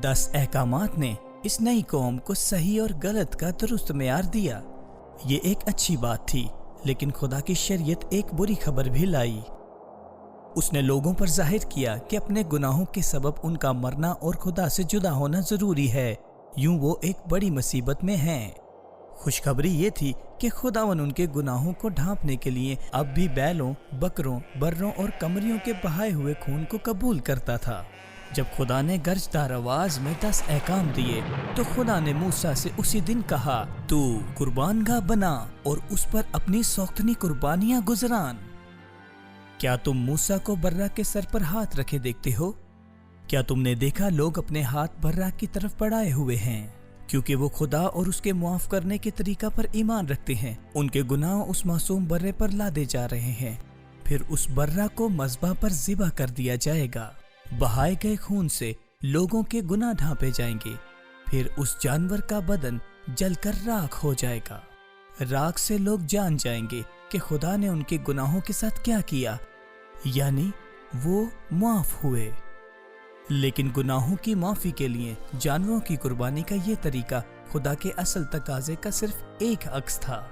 دس احکامات نے اس نئی قوم کو صحیح اور غلط کا درست معیار دیا۔ یہ ایک اچھی بات تھی، لیکن خدا کی شریعت ایک بری خبر بھی لائی۔ اس نے لوگوں پر ظاہر کیا کہ اپنے گناہوں کے سبب ان کا مرنا اور خدا سے جدا ہونا ضروری ہے، یوں وہ ایک بڑی مصیبت میں ہیں۔ خوشخبری یہ تھی کہ خداوند ان کے گناہوں کو ڈھانپنے کے لیے اب بھی بیلوں، بکروں، بروں اور قمریوں کے بہائے ہوئے خون کو قبول کرتا تھا۔ جب خدا نے گرجدار آواز میں 10 احکام دیے تو خدا نے موسیٰ سے اسی دن کہا، تو قربان گاہ بنا اور اس پر اپنی سوختنی قربانیاں گزران۔ کیا تم موسیٰ کو برہ کے سر پر ہاتھ رکھے دیکھتے ہو؟ کیا تم نے دیکھا لوگ اپنے ہاتھ برہ کی طرف بڑھائے ہوئے ہیں؟ کیونکہ وہ خدا اور اس کے معاف کرنے کے طریقہ پر ایمان رکھتے ہیں۔ ان کے گناہ اس معصوم برے پر لادے جا رہے ہیں، پھر اس برہ کو مذبح پر ذبح کر دیا جائے گا۔ بہائے گئے خون سے لوگوں کے گناہ ڈھانپے جائیں گے، پھر اس جانور کا بدن جل کر راکھ ہو جائے گا۔ راکھ سے لوگ جان جائیں گے کہ خدا نے ان کے گناہوں کے ساتھ کیا کیا، یعنی وہ معاف ہوئے۔ لیکن گناہوں کی معافی کے لیے جانوروں کی قربانی کا یہ طریقہ خدا کے اصل تقاضے کا صرف ایک عکس تھا۔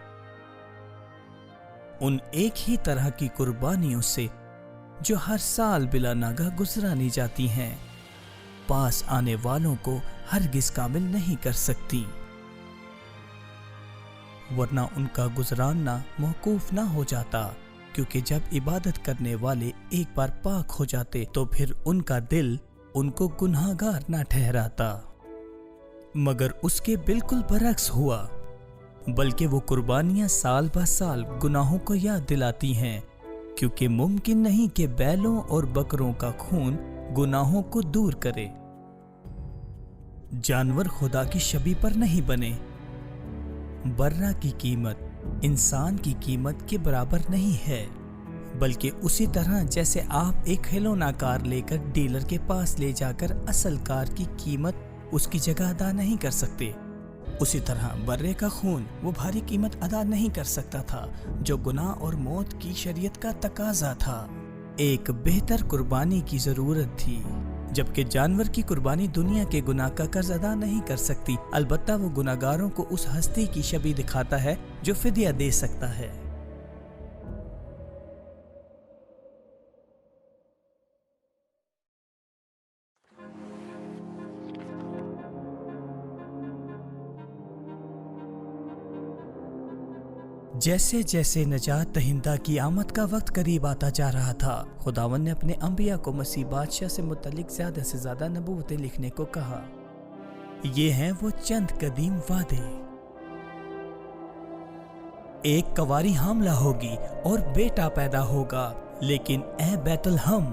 ان ایک ہی طرح کی قربانیوں سے جو ہر سال بلا ناگہ گزرانی جاتی ہیں، پاس آنے والوں کو ہرگز کامل نہیں کر سکتی، ورنہ ان کا گزراننا موقوف نہ ہو جاتا، کیونکہ جب عبادت کرنے والے ایک بار پاک ہو جاتے تو پھر ان کا دل ان کو گناہگار نہ ٹھہراتا۔ مگر اس کے بالکل برعکس ہوا، بلکہ وہ قربانیاں سال بہ سال گناہوں کو یاد دلاتی ہیں، کیونکہ ممکن نہیں کہ بیلوں اور بکروں کا خون گناہوں کو دور کرے۔ جانور خدا کی شبیہ پر نہیں بنے۔ برہ کی قیمت انسان کی قیمت کے برابر نہیں ہے، بلکہ اسی طرح جیسے آپ ایک کھلونا کار لے کر ڈیلر کے پاس لے جا کر اصل کار کی قیمت اس کی جگہ ادا نہیں کر سکتے، اسی طرح برے کا خون وہ بھاری قیمت ادا نہیں کر سکتا تھا جو گناہ اور موت کی شریعت کا تقاضا تھا۔ ایک بہتر قربانی کی ضرورت تھی، جبکہ جانور کی قربانی دنیا کے گناہ کا قرض ادا نہیں کر سکتی، البتہ وہ گناہگاروں کو اس ہستی کی شبیہ دکھاتا ہے جو فدیہ دے سکتا ہے۔ جیسے جیسے نجات دہندہ کی آمد کا وقت قریب آتا جا رہا تھا، خداوند نے اپنے انبیاء کو مسیح بادشاہ سے متعلق زیادہ سے زیادہ نبوتیں لکھنے کو کہا۔ یہ ہیں وہ چند قدیم وعدے۔ ایک کنواری حاملہ ہوگی اور بیٹا پیدا ہوگا، لیکن اے بیت الحم،